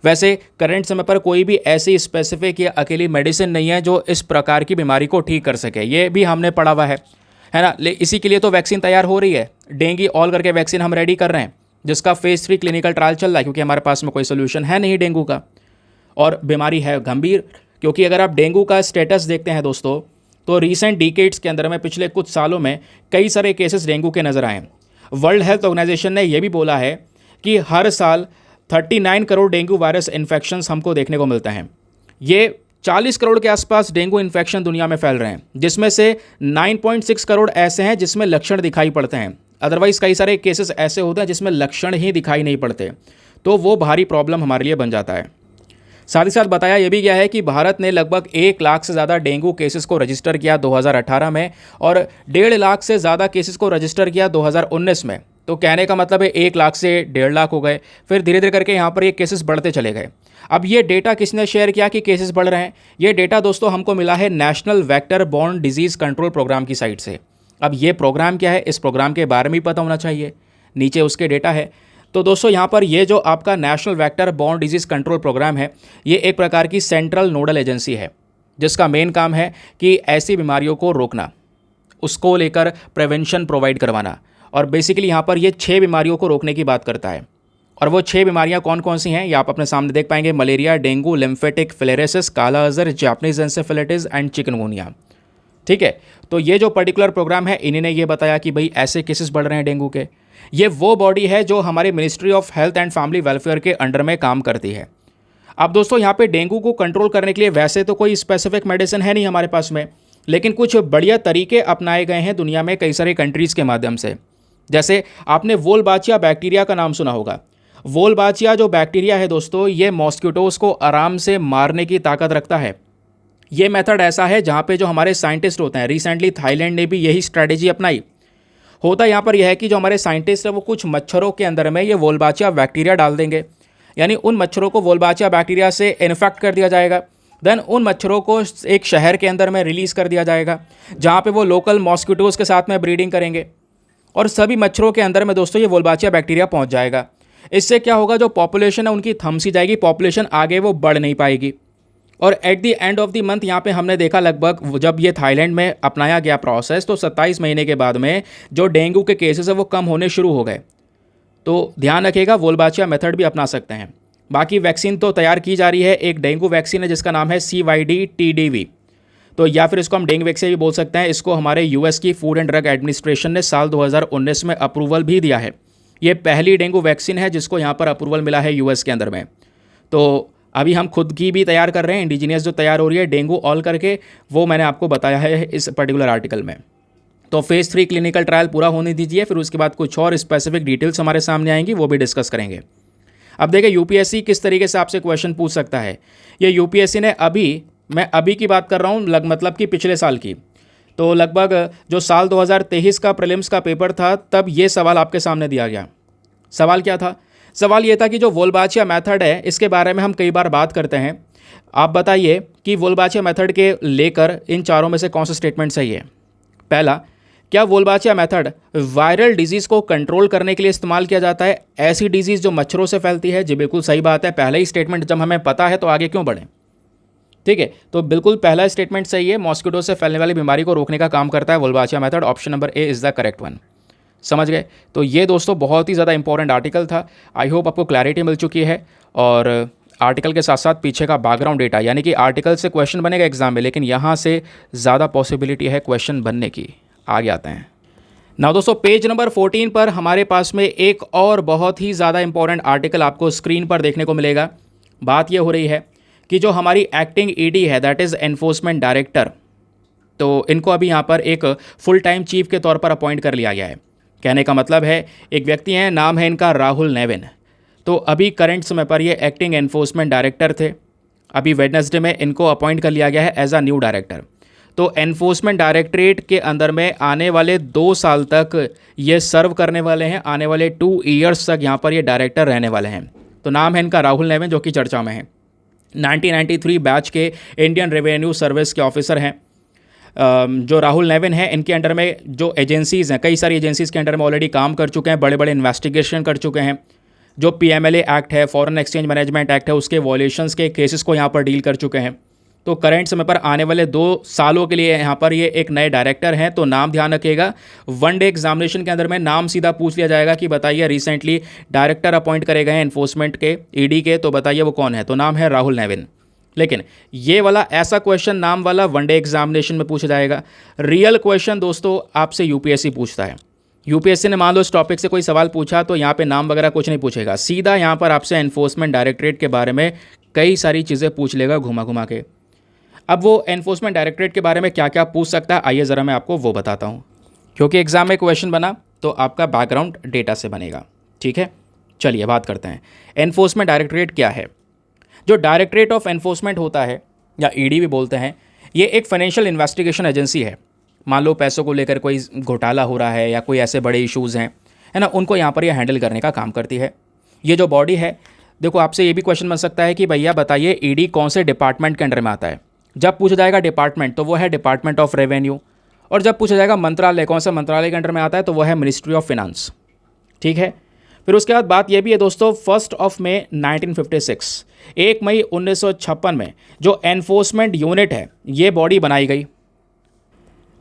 वैसे करंट समय पर कोई भी ऐसी स्पेसिफिक या अकेली मेडिसिन नहीं है जो इस प्रकार की बीमारी को ठीक कर सके, ये भी हमने पढ़ा हुआ है ना। इसी के लिए तो वैक्सीन तैयार हो रही है, डेंगी ऑल करके वैक्सीन हम रेडी कर रहे हैं, जिसका फेज़ 3 क्लिनिकल ट्रायल चल रहा है, क्योंकि हमारे पास में कोई सोल्यूशन है नहीं डेंगू का। और बीमारी है गंभीर, क्योंकि अगर आप डेंगू का स्टेटस देखते हैं दोस्तों, तो रीसेंट डिकेड्स के अंदर में, पिछले कुछ सालों में कई सारे केसेस डेंगू के नज़र आए हैं। वर्ल्ड हेल्थ ऑर्गेनाइजेशन ने यह भी बोला है कि हर साल 39 करोड़ डेंगू वायरस इन्फेक्शंस हमको देखने को मिलते हैं। ये 40 करोड़ के आसपास डेंगू इन्फेक्शन दुनिया में फैल रहे हैं, जिसमें से 9.6 करोड़ ऐसे हैं जिसमें लक्षण दिखाई पड़ते हैं। अदरवाइज़ कई सारे केसेस ऐसे होते हैं जिसमें लक्षण ही दिखाई नहीं पड़ते, तो वो भारी प्रॉब्लम हमारे लिए बन जाता है। साथ ही साथ बताया यह भी गया है कि भारत ने लगभग 1 लाख से ज़्यादा डेंगू केसेस को रजिस्टर किया 2018 में, और 1.5 लाख से ज़्यादा केसेस को रजिस्टर किया 2019 में। तो कहने का मतलब है 1 लाख से 1.5 लाख हो गए, फिर धीरे धीरे करके यहाँ पर ये केसेस बढ़ते चले गए। अब ये डेटा किसने शेयर किया कि केसेस बढ़ रहे हैं? ये डेटा दोस्तों हमको मिला है national vector borne disease control programme की साइट से। अब ये प्रोग्राम क्या है, इस प्रोग्राम के बारे में भी पता होना चाहिए, नीचे उसके डेटा है। तो दोस्तों यहाँ पर ये जो आपका national vector borne disease control programme है, ये एक प्रकार की सेंट्रल नोडल एजेंसी है, जिसका मेन काम है कि ऐसी बीमारियों को रोकना, उसको लेकर प्रिवेंशन प्रोवाइड करवाना। और बेसिकली यहाँ पर ये 6 बीमारियों को रोकने की बात करता है। और वो 6 बीमारियाँ कौन कौन सी हैं ये आप अपने सामने देख पाएंगे। मलेरिया, डेंगू, लिम्फेटिक फिलेरियासिस, काला Azhar, Japanese encephalitis and chikungunya. ठीक है, तो ये जो पर्टिकुलर प्रोग्राम है, इन्हीं ने ये बताया कि भाई ऐसे केसेस बढ़ रहे हैं डेंगू के। ये वो बॉडी है जो हमारे ministry of health and family welfare के अंडर में काम करती है। अब दोस्तों यहाँ पे डेंगू को कंट्रोल करने के लिए वैसे तो कोई स्पेसिफिक मेडिसिन है नहीं हमारे पास में, लेकिन कुछ बढ़िया तरीके अपनाए गए हैं दुनिया में कई सारी कंट्रीज़ के माध्यम से। जैसे आपने वोल्बाचिया बैक्टीरिया का नाम सुना होगा। वोल्बाचिया जो बैक्टीरिया है दोस्तों, ये मॉस्किटोज़ को आराम से मारने की ताकत रखता है। ये मेथड ऐसा है जहाँ पे जो हमारे साइंटिस्ट होते हैं, रिसेंटली थाईलैंड ने भी यही स्ट्रैटेजी अपनाई। होता यहाँ पर यह है कि जो हमारे साइंटिस्ट है वो कुछ मच्छरों के अंदर में ये वोल्बाचिया बैक्टीरिया डाल देंगे, यानी उन मच्छरों को वोल्बाचिया बैक्टीरिया से इन्फेक्ट कर दिया जाएगा। देन उन मच्छरों को एक शहर के अंदर में रिलीज़ कर दिया जाएगा, जहाँ पे वो लोकल मॉस्किटोज़ के साथ में ब्रीडिंग करेंगे, और सभी मच्छरों के अंदर में दोस्तों ये वोल्बाचिया बैक्टीरिया पहुँच जाएगा। इससे क्या होगा, जो पॉपुलेशन है उनकी थम सी जाएगी, पॉपुलेशन आगे वो बढ़ नहीं पाएगी। और at the end of the month यहाँ पे हमने देखा, लगभग जब ये थाईलैंड में अपनाया गया प्रोसेस, तो 27 महीने के बाद में जो डेंगू के केसेस है वो कम होने शुरू हो गए। तो ध्यान रखिएगा, वोल्बाचिया मेथड भी अपना सकते हैं। बाकी वैक्सीन तो तैयार की जा रही है। एक डेंगू वैक्सीन है जिसका नाम है CYD-TDV, तो या फिर इसको हम डेंगू वैक्सीन भी बोल सकते हैं। इसको हमारे US की फूड एंड ड्रग एडमिनिस्ट्रेशन ने साल 2019 में अप्रूवल भी दिया है। ये पहली डेंगू वैक्सीन है जिसको यहाँ पर अप्रूवल मिला है US के अंदर में। तो अभी हम खुद की भी तैयार कर रहे हैं, इंडिजीनियस जो तैयार हो रही है डेंगू ऑल करके, वो मैंने आपको बताया है इस पर्टिकुलर आर्टिकल में। तो फेज़ 3 क्लिनिकल ट्रायल पूरा होने दीजिए, फिर उसके बाद कुछ और स्पेसिफिक डिटेल्स हमारे सामने आएंगी, वो भी डिस्कस करेंगे। अब देखिए UPSC किस तरीके से आपसे क्वेश्चन पूछ सकता है। ये UPSC ने मैं अभी की बात कर रहा हूँ, मतलब कि पिछले साल की, तो लगभग जो साल 2023 का प्रीलिम्स का पेपर था, तब ये सवाल आपके सामने दिया गया। सवाल क्या था? सवाल ये था कि जो वोल्बाचिया मेथड है, इसके बारे में हम कई बार बात करते हैं। आप बताइए कि वोल्बाचिया मेथड के लेकर इन चारों में से कौन सा स्टेटमेंट सही है। पहला, क्या वोल्बाचिया मेथड वायरल डिजीज़ को कंट्रोल करने के लिए इस्तेमाल किया जाता है? ऐसी डिजीज़ जो मच्छरों से फैलती है? जी बिल्कुल सही बात है। पहला ही स्टेटमेंट जब हमें पता है तो आगे क्यों बढ़ें? ठीक है, तो बिल्कुल पहला स्टेटमेंट सही है। मॉस्किटो से फैलने वाली बीमारी को रोकने का काम करता है Wolbachia method. Option number A is the correct one. समझ गए? तो ये दोस्तों बहुत ही ज़्यादा इंपॉर्टेंट आर्टिकल था। आई होप आपको क्लैरिटी मिल चुकी है। और आर्टिकल के साथ साथ पीछे का बैकग्राउंड डेटा, यानी कि आर्टिकल से क्वेश्चन बनेगा एग्जाम में, लेकिन यहाँ से ज़्यादा पॉसिबिलिटी है क्वेश्चन बनने की। आगे आते हैं ना दोस्तों, पेज नंबर 14 पर हमारे पास में एक और बहुत ही ज़्यादा इंपॉर्टेंट आर्टिकल आपको स्क्रीन पर देखने को मिलेगा। बात ये हो रही है कि जो हमारी एक्टिंग ईडी है, दैट इज़ एनफोर्समेंट डायरेक्टर, तो इनको अभी यहाँ पर एक फुल टाइम चीफ के तौर पर अपॉइंट कर लिया गया है। कहने का मतलब है, एक व्यक्ति हैं, नाम है इनका राहुल नेविन। तो अभी करंट समय पर ये एक्टिंग एनफोर्समेंट डायरेक्टर थे। अभी वेडनेसडे में इनको अपॉइंट कर लिया गया है एज अ न्यू डायरेक्टर। तो एनफोर्समेंट डायरेक्टरेट के अंदर में आने वाले 2 साल तक ये सर्व करने वाले हैं। आने वाले 2 ईयर्स तक यहाँ पर ये डायरेक्टर रहने वाले हैं। तो नाम है इनका राहुल नेविन, जो कि चर्चा में है। 1993 बैच के इंडियन रेवेन्यू सर्विस के ऑफिसर हैं। जो राहुल नेविन है, इनके अंडर में जो एजेंसीज़ हैं, कई सारी एजेंसीज़ के अंडर में ऑलरेडी काम कर चुके हैं, बड़े बड़े इन्वेस्टिगेशन कर चुके हैं। जो PMLA एक्ट है, फॉरेन एक्सचेंज मैनेजमेंट एक्ट है, उसके वॉल्यूशंस के केसेस को यहाँ पर डील कर चुके हैं। तो करंट समय पर आने वाले 2 सालों के लिए यहाँ पर ये एक नए डायरेक्टर हैं। तो नाम ध्यान रखिएगा, वन डे एग्जामिनेशन के अंदर में नाम सीधा पूछ लिया जाएगा कि बताइए रिसेंटली डायरेक्टर अपॉइंट करे गए हैं एनफोर्समेंट के, ईडी के, तो बताइए वो कौन है? तो नाम है राहुल नेविन। लेकिन ये वाला ऐसा क्वेश्चन नाम वाला वनडे एग्जामिनेशन में पूछा जाएगा। रियल क्वेश्चन दोस्तों आपसे यूपीएससी पूछता है। यूपीएससी ने मान लो इस टॉपिक से कोई सवाल पूछा तो यहाँ पे नाम वगैरह कुछ नहीं पूछेगा, सीधा यहाँ पर आपसे एनफोर्समेंट डायरेक्टरेट के बारे में कई सारी चीज़ें पूछ लेगा घुमा घुमा के। अब वो एनफोर्समेंट डायरेक्टरेट के बारे में क्या क्या पूछ सकता है, आइए ज़रा मैं आपको वो बताता हूँ, क्योंकि एग्जाम में क्वेश्चन बना तो आपका बैकग्राउंड डेटा से बनेगा। ठीक है, चलिए बात करते हैं एनफोर्समेंट डायरेक्टरेट क्या है। जो डायरेक्टरेट ऑफ एनफोर्समेंट होता है, या ईडी भी बोलते हैं, ये एक फाइनेंशियल इन्वेस्टिगेशन एजेंसी है। मान लो पैसों को लेकर कोई घोटाला हो रहा है या कोई ऐसे बड़े इश्यूज़ हैं, है ना, उनको यहाँ पर ये हैंडल करने का काम करती है। ये जो बॉडी है, देखो आपसे ये भी क्वेश्चन बन सकता है कि भैया बताइए ईडी कौन से डिपार्टमेंट के अंडर में आता है। जब पूछा जाएगा डिपार्टमेंट तो वो है डिपार्टमेंट ऑफ रेवेन्यू, और जब पूछा जाएगा मंत्रालय कौन सा मंत्रालय के अंडर में आता है तो वो है मिनिस्ट्री ऑफ फिनांस। ठीक है, फिर उसके बाद बात यह भी है दोस्तों, 1 मई 1956, 1 मई 1956 में जो एनफोर्समेंट यूनिट है ये बॉडी बनाई गई।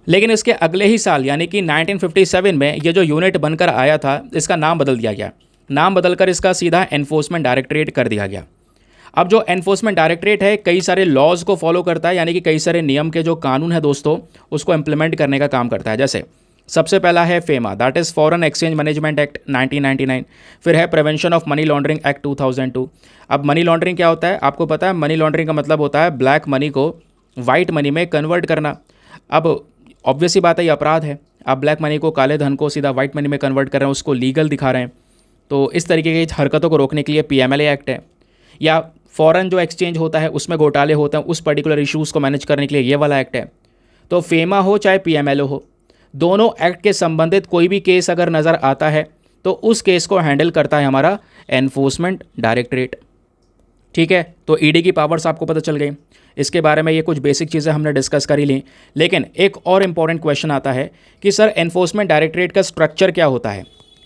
लेकिन इसके अगले ही साल यानी कि 1957 में ये जो यूनिट बनकर आया था, इसका नाम बदल दिया गया। नाम बदलकर इसका सीधा एनफोर्समेंट डायरेक्टरेट कर दिया गया। अब जो एनफोर्समेंट डायरेक्टरेट है कई सारे लॉज को फॉलो करता है, यानी कि कई सारे नियम के जो कानून है दोस्तों उसको इम्प्लीमेंट करने का काम करता है। जैसे सबसे पहला है FEMA, that is foreign exchange management act 1999। फिर है prevention of money laundering act 2002। अब मनी लॉन्ड्रिंग क्या होता है आपको पता है? मनी लॉन्ड्रिंग का मतलब होता है ब्लैक मनी को वाइट मनी में कन्वर्ट करना। अब ऑब्वियस ही बात है ये अपराध है। आप ब्लैक मनी को, काले धन को सीधा वाइट मनी में कन्वर्ट कर रहे हैं, उसको लीगल दिखा रहे हैं। तो इस तरीके की हरकतों को रोकने के लिए PMLA एक्ट है। या फॉरेन जो एक्सचेंज होता है उसमें घोटाले होते हैं, उस पर्टिकुलर इश्यूज़ को मैनेज करने के लिए ये वाला एक्ट है। तो फेमा हो चाहे PMLA हो, दोनों एक्ट के संबंधित कोई भी केस अगर नज़र आता है तो उस केस को हैंडल करता है हमारा एनफोर्समेंट डायरेक्टरेट। ठीक है, तो ईडी की पावर्स आपको पता चल गई। इसके बारे में ये कुछ बेसिक चीज़ें हमने डिस्कस कर ही ली। लेकिन एक और इम्पॉर्टेंट क्वेश्चन आता है कि सर एनफोर्समेंट डायरेक्टरेट का स्ट्रक्चर क्या होता है,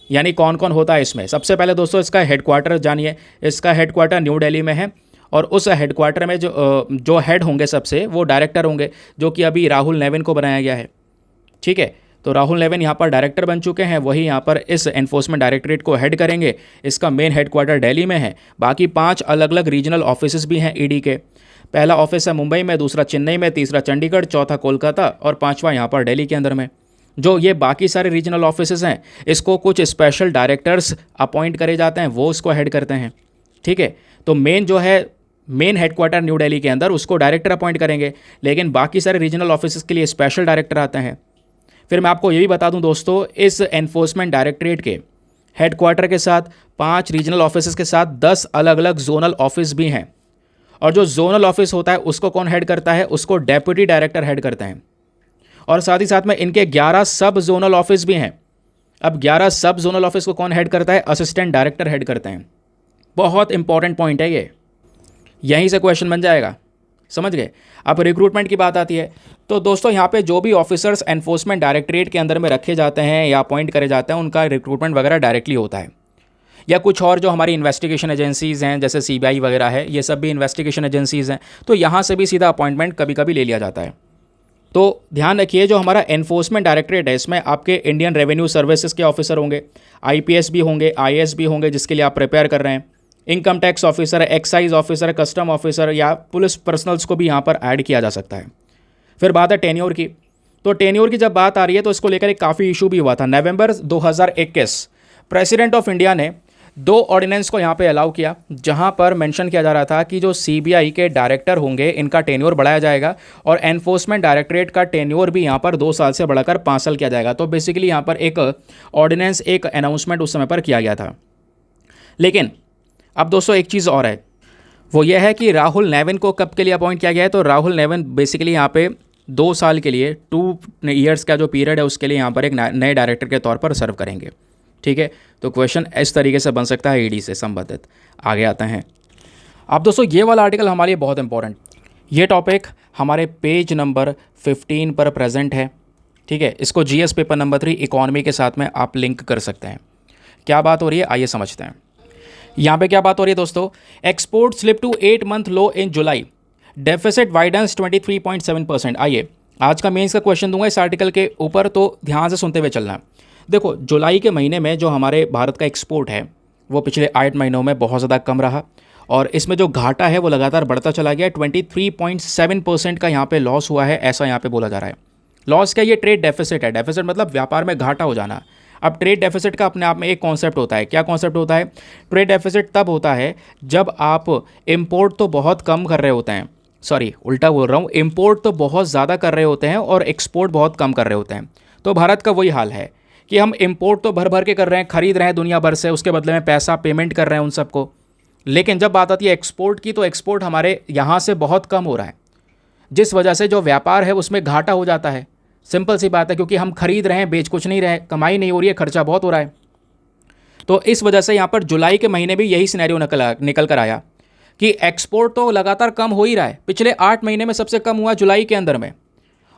यानी कौन कौन होता है इसमें। सबसे पहले दोस्तों इसका हेडक्वार्टर जानिए। इसका हेडक्वार्टर न्यू दिल्ली में है, और उस हेडक्वार्टर में जो हेड होंगे सबसे वो डायरेक्टर होंगे, जो कि अभी राहुल नेविन को बनाया गया है। ठीक है, तो राहुल नेविन यहाँ पर डायरेक्टर बन चुके हैं, वही यहाँ पर इस एनफोर्समेंट डायरेक्टरेट को हेड करेंगे। इसका मेन हेडक्वार्टर दिल्ली में है, बाकी 5 अलग अलग रीजनल ऑफिस भी हैं ईडी के। पहला ऑफिस है मुंबई में, दूसरा चेन्नई में, तीसरा चंडीगढ़, चौथा कोलकाता और 5वां यहाँ पर दिल्ली के अंदर में। जो ये बाकी सारे रीजनल ऑफिस हैं इसको कुछ स्पेशल डायरेक्टर्स अपॉइंट करे जाते हैं, वो इसको हेड करते हैं। ठीक है, तो मेन जो है मेन हेडक्वार्टर न्यू दिल्ली के अंदर उसको डायरेक्टर अपॉइंट करेंगे, लेकिन बाकी सारे रीजनल ऑफिस के लिए स्पेशल डायरेक्टर आते हैं। फिर मैं आपको ये भी बता दूं दोस्तों, इस एनफोर्समेंट डायरेक्टरेट के हेडक्वार्टर के साथ 5 रीजनल ऑफिस के साथ 10 अलग अलग जोनल ऑफिस भी हैं। और जो जोनल ऑफिस होता है उसको कौन हेड करता है? उसको डेप्यूटी डायरेक्टर हेड करते हैं। और साथ ही साथ में इनके 11 सब जोनल ऑफिस भी हैं। अब 11 सब जोनल ऑफिस को कौन हेड करता है? असिस्टेंट डायरेक्टर हेड करते हैं। बहुत इंपॉर्टेंट पॉइंट है ये, यहीं से क्वेश्चन बन जाएगा। समझ गए। अब रिक्रूटमेंट की बात आती है तो दोस्तों यहाँ पे जो भी ऑफिसर्स एनफोर्समेंट डायरेक्टरेट के अंदर में रखे जाते हैं या अपॉइंट करे जाते हैं उनका रिक्रूटमेंट वगैरह डायरेक्टली होता है, या कुछ और जो हमारी इन्वेस्टिगेशन एजेंसीज़ हैं जैसे सीबीआई वगैरह है, ये सब भी इन्वेस्टिगेशन एजेंसीज़ हैं, तो यहाँ से भी सीधा अपॉइंटमेंट कभी कभी ले लिया जाता है। तो ध्यान रखिए जो हमारा एनफोर्समेंट डायरेक्टरेट है इसमें आपके इंडियन रेवेन्यू सर्विसेज के ऑफिसर होंगे, आईपीएस भी होंगे, आईएएस भी होंगे जिसके लिए आप प्रिपेयर कर रहे हैं, इनकम टैक्स ऑफिसर है, एक्साइज ऑफिसर है, कस्टम ऑफिसर या पुलिस पर्सनल्स को भी यहाँ पर ऐड किया जा सकता है। फिर बात है टेन्योर की। तो टेन्योर की जब बात आ रही है तो इसको लेकर एक काफ़ी इशू भी हुआ था। नवंबर 2021 प्रेसिडेंट ऑफ इंडिया ने 2 ऑर्डिनेंस को यहाँ पे अलाउ किया जहाँ पर मेंशन किया जा रहा था कि जो सीबीआई के डायरेक्टर होंगे इनका टेन्योर बढ़ाया जाएगा और एनफोर्समेंट डायरेक्टरेट का टेन्योर भी यहाँ पर 2 साल से बढ़ाकर 5 साल किया जाएगा। तो बेसिकली यहाँ पर एक ऑर्डिनेंस, एक अनाउंसमेंट उस समय पर किया गया था। लेकिन अब दोस्तों एक चीज़ और है, वो यह है कि राहुल नेविन को कब के लिए अपॉइंट किया गया है। तो राहुल नेविन बेसिकली यहाँ पे 2 साल के लिए 2 ईयर्स का जो पीरियड है उसके लिए यहाँ पर एक नए डायरेक्टर के तौर पर सर्व करेंगे। ठीक है, तो क्वेश्चन इस तरीके से बन सकता है ईडी से संबंधित। आगे आते हैं। अब दोस्तों ये वाला आर्टिकल हमारे लिए बहुत इंपॉर्टेंट, ये टॉपिक हमारे पेज नंबर 15 पर प्रेजेंट है। ठीक है, इसको जीएस पेपर नंबर 3 इकोनॉमी के साथ में आप लिंक कर सकते हैं। क्या बात हो रही है आइए समझते हैं। यहाँ पे क्या बात हो रही है दोस्तों, export slip to 8 month low in July, deficit widens 23.7%। आइए आज का मेंस का क्वेश्चन दूंगा इस आर्टिकल के ऊपर, तो ध्यान से सुनते हुए चलना। देखो जुलाई के महीने में जो हमारे भारत का एक्सपोर्ट है वो पिछले 8 महीनों में बहुत ज़्यादा कम रहा और इसमें जो घाटा है वो लगातार बढ़ता चला गया। 23.7% का यहाँ पे लॉस हुआ है, ऐसा यहाँ पे बोला जा रहा है। लॉस क्या, ये ट्रेड डेफिसिट है। डेफिसिट मतलब व्यापार में घाटा हो जाना। अब ट्रेड डेफिसिट का अपने आप में एक कॉन्सेप्ट होता है। क्या कॉन्सेप्ट होता है? ट्रेड डेफिसिट तब होता है जब आप इम्पोर्ट तो बहुत कम कर रहे होते हैं, सॉरी उल्टा बोल रहा हूँ, इम्पोर्ट तो बहुत ज़्यादा कर रहे होते हैं और एक्सपोर्ट बहुत कम कर रहे होते हैं। तो भारत का वही हाल है कि हम इंपोर्ट तो भर भर के कर रहे हैं, खरीद रहे हैं दुनिया भर से, उसके बदले में पैसा पेमेंट कर रहे हैं उन सबको, लेकिन जब बात आती है एक्सपोर्ट की तो एक्सपोर्ट हमारे यहाँ से बहुत कम हो रहा है, जिस वजह से जो व्यापार है उसमें घाटा हो जाता है। सिंपल सी बात है, क्योंकि हम खरीद रहे हैं, बेच कुछ नहीं रहे, कमाई नहीं हो रही है, खर्चा बहुत हो रहा है। तो इस वजह से यहाँ पर जुलाई के महीने भी यही सिनेरियो निकल कर आया कि एक्सपोर्ट तो लगातार कम हो ही रहा है, पिछले 8 महीने में सबसे कम हुआ जुलाई के अंदर में,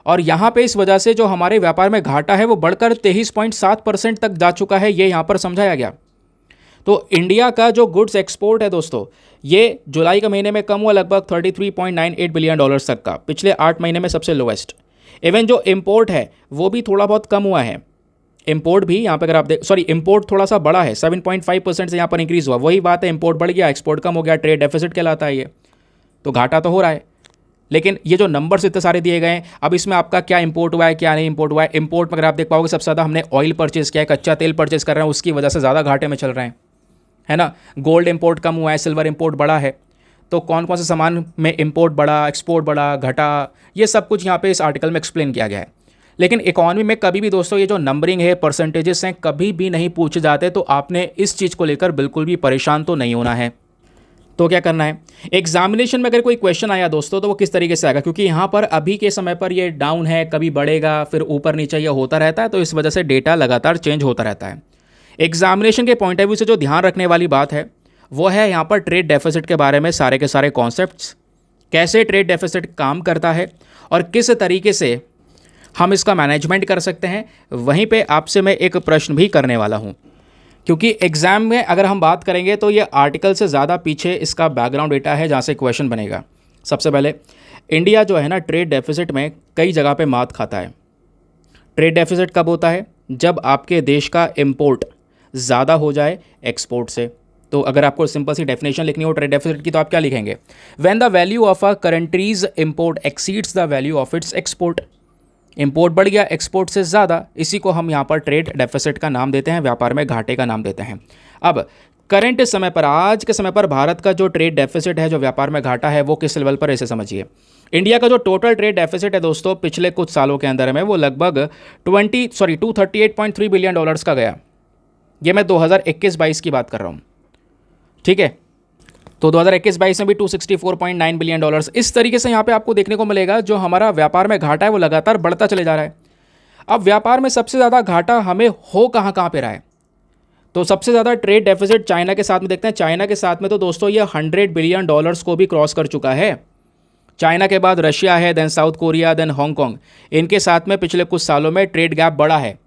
और यहाँ पे इस वजह से जो हमारे व्यापार में घाटा है वो बढ़कर 23.7% तक जा चुका है, ये यहाँ पर समझाया गया। तो इंडिया का जो गुड्स एक्सपोर्ट है दोस्तों, ये जुलाई के महीने में कम हुआ लगभग 33.98 बिलियन डॉलर्स तक का, पिछले 8 महीने में सबसे लोएस्ट। इवन जो इम्पोर्ट है वो भी थोड़ा बहुत कम हुआ है। इम्पोर्ट भी यहाँ पे अगर आप इम्पोर्ट थोड़ा सा बढ़ा है, 7.5% से यहाँ पर इंक्रीज़ हुआ। वही बात है, इम्पोर्ट बढ़ गया, एक्सपोर्ट कम हो गया, ट्रेड डेफिसिट कहलाता है ये। तो घाटा तो हो रहा है, लेकिन ये जो नंबर्स इतने सारे दिए गए हैं, अब इसमें आपका क्या इंपोर्ट हुआ है क्या नहीं इंपोर्ट हुआ है। इंपोर्ट में अगर आप देख पाओगे सबसे ज़्यादा हमने ऑयल परचेज़ किया है, कच्चा तेल परचेज़ कर रहे हैं, उसकी वजह से ज़्यादा घाटे में चल रहे हैं, है ना। गोल्ड इंपोर्ट कम हुआ है, सिल्वर इंपोर्ट बढ़ा है। तो कौन कौन से सामान में इंपोर्ट बढ़ा, एक्सपोर्ट बढ़ा, घटा, ये सब कुछ यहाँ पे इस आर्टिकल में एक्सप्लेन किया गया है। लेकिन इकॉनमी में कभी भी दोस्तों ये जो नंबरिंग है, परसेंटेजेस हैं, कभी भी नहीं पूछे जाते, तो आपने इस चीज़ को लेकर बिल्कुल भी परेशान तो नहीं होना है। तो क्या करना है, एग्जामिनेशन में अगर कोई क्वेश्चन आया दोस्तों तो वो किस तरीके से आएगा, क्योंकि यहाँ पर अभी के समय पर ये डाउन है, कभी बढ़ेगा फिर ऊपर नीचे ये होता रहता है, तो इस वजह से डेटा लगातार चेंज होता रहता है। एग्जामिनेशन के पॉइंट ऑफ व्यू से जो ध्यान रखने वाली बात है वो है यहाँ पर ट्रेड डेफिसिट के बारे में सारे के सारे कॉन्सेप्ट्स, कैसे ट्रेड डेफिसिट काम करता है और किस तरीके से हम इसका मैनेजमेंट कर सकते हैं। वहीं पे आपसे मैं एक प्रश्न भी करने वाला हूँ, क्योंकि एग्ज़ाम में अगर हम बात करेंगे तो ये आर्टिकल से ज़्यादा पीछे इसका बैकग्राउंड डेटा है जहाँ से क्वेश्चन बनेगा। सबसे पहले इंडिया जो है ना, ट्रेड डेफिसिट में कई जगह पे मात खाता है। ट्रेड डेफिसिट कब होता है? जब आपके देश का इम्पोर्ट ज़्यादा हो जाए एक्सपोर्ट से। तो अगर आपको सिंपल सी डेफिनेशन लिखनी हो ट्रेड डेफिसिट की तो आप क्या लिखेंगे? When the value of a countries import exceeds the value of its export. Import बढ़ गया एक्सपोर्ट से ज़्यादा, इसी को हम यहाँ पर ट्रेड डेफिसिट का नाम देते हैं, व्यापार में घाटे का नाम देते हैं। अब करंट समय पर, आज के समय पर भारत का जो ट्रेड डेफिसिट है, जो व्यापार में घाटा है, वो किस लेवल पर, ऐसे समझिए। इंडिया का जो टोटल ट्रेड डेफिसिट है दोस्तों पिछले कुछ सालों के अंदर में वो लगभग 238.3 बिलियन डॉलर्स का गया। ये मैं 2021-22 की बात कर रहा हूँ, ठीक है। तो 2021-22 में भी 264.9 बिलियन डॉलर्स। इस तरीके से यहाँ पे आपको देखने को मिलेगा जो हमारा व्यापार में घाटा है वो लगातार बढ़ता चले जा रहा है। अब व्यापार में सबसे ज़्यादा घाटा हमें हो कहाँ पे रहा है? तो सबसे ज़्यादा ट्रेड डेफिसिट चाइना के साथ में देखते हैं। चाइना के साथ में तो दोस्तों ये 100 बिलियन डॉलर्स को भी क्रॉस कर चुका है। चाइना के बाद रशिया है, then South Korea, then Hong Kong. इनके साथ में पिछले कुछ सालों में ट्रेड गैप बढ़ा है,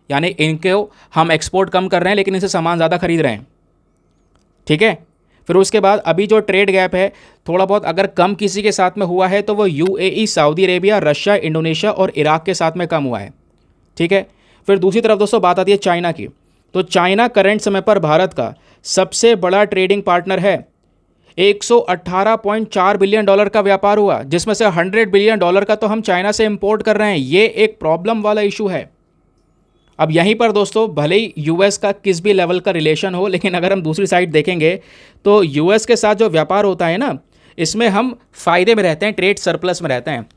यानी इनको हम एक्सपोर्ट कम कर रहे हैं लेकिन इनसे सामान ज़्यादा खरीद रहे हैं। ठीक है, फिर उसके बाद अभी जो ट्रेड गैप है थोड़ा बहुत अगर कम किसी के साथ में हुआ है तो वो UAE, Saudi Arabia, Russia, Indonesia और इराक के साथ में कम हुआ है। ठीक है, फिर दूसरी तरफ दोस्तों बात आती है चाइना की। तो चाइना करंट समय पर भारत का सबसे बड़ा ट्रेडिंग पार्टनर है। 118.4 बिलियन डॉलर का व्यापार हुआ, जिसमें से 100 बिलियन डॉलर का तो हम चाइना से इंपोर्ट कर रहे हैं। ये एक प्रॉब्लम वाला इशू है। अब यहीं पर दोस्तों भले ही यूएस का किस भी लेवल का रिलेशन हो, लेकिन अगर हम दूसरी साइड देखेंगे तो यूएस के साथ जो व्यापार होता है ना, इसमें हम फायदे में रहते हैं, ट्रेड सरप्लस में रहते हैं।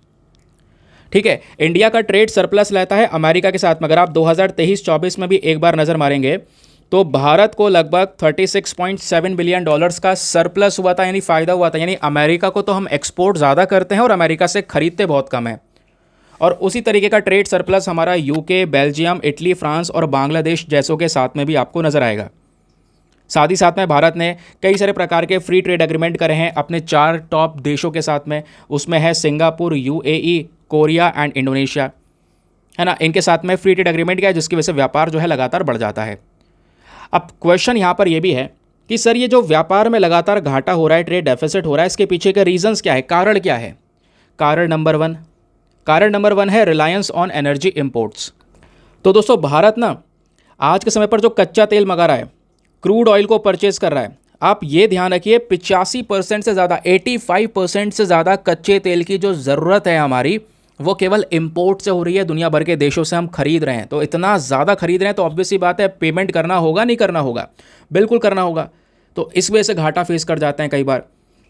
ठीक है, इंडिया का ट्रेड सरप्लस रहता है अमेरिका के साथ में। अगर आप 2023-24 में भी एक बार नज़र मारेंगे तो भारत को लगभग 36.7 बिलियन डॉलर्स का सरप्लस हुआ था, यानी फ़ायदा हुआ था। यानी अमेरिका को तो हम एक्सपोर्ट ज़्यादा करते हैं और अमेरिका से खरीदते बहुत कम है। और उसी तरीके का ट्रेड सरप्लस हमारा यूके, बेल्जियम, इटली, फ्रांस और बांग्लादेश जैसों के साथ में भी आपको नज़र आएगा। साथ ही साथ में भारत ने कई सारे प्रकार के फ्री ट्रेड एग्रीमेंट करे हैं अपने 4 टॉप देशों के साथ में। उसमें है Singapore, UAE, Korea and Indonesia, है ना। इनके साथ में फ्री ट्रेड एग्रीमेंट किया जिसकी वजह से व्यापार जो है लगातार बढ़ जाता है। अब क्वेश्चन यहाँ पर यह भी है कि सर ये जो व्यापार में लगातार घाटा हो रहा है, ट्रेड डेफिसिट हो रहा है, इसके पीछे के रीजंस क्या है, कारण क्या है? कारण नंबर वन है रिलायंस ऑन एनर्जी इंपोर्ट्स। तो दोस्तों भारत ना आज के समय पर जो कच्चा तेल मंगा रहा है, क्रूड ऑयल को परचेज कर रहा है, आप ये ध्यान रखिए 85% से ज़्यादा, 85% से ज़्यादा कच्चे तेल की जो ज़रूरत है हमारी, वो केवल इंपोर्ट से हो रही है। दुनिया भर के देशों से हम खरीद रहे हैं। तो इतना ज़्यादा खरीद रहे हैं तो ऑब्वियसली बात है पेमेंट करना होगा, नहीं करना होगा? बिल्कुल करना होगा। तो इस वजह से घाटा फेस कर जाते हैं कई बार।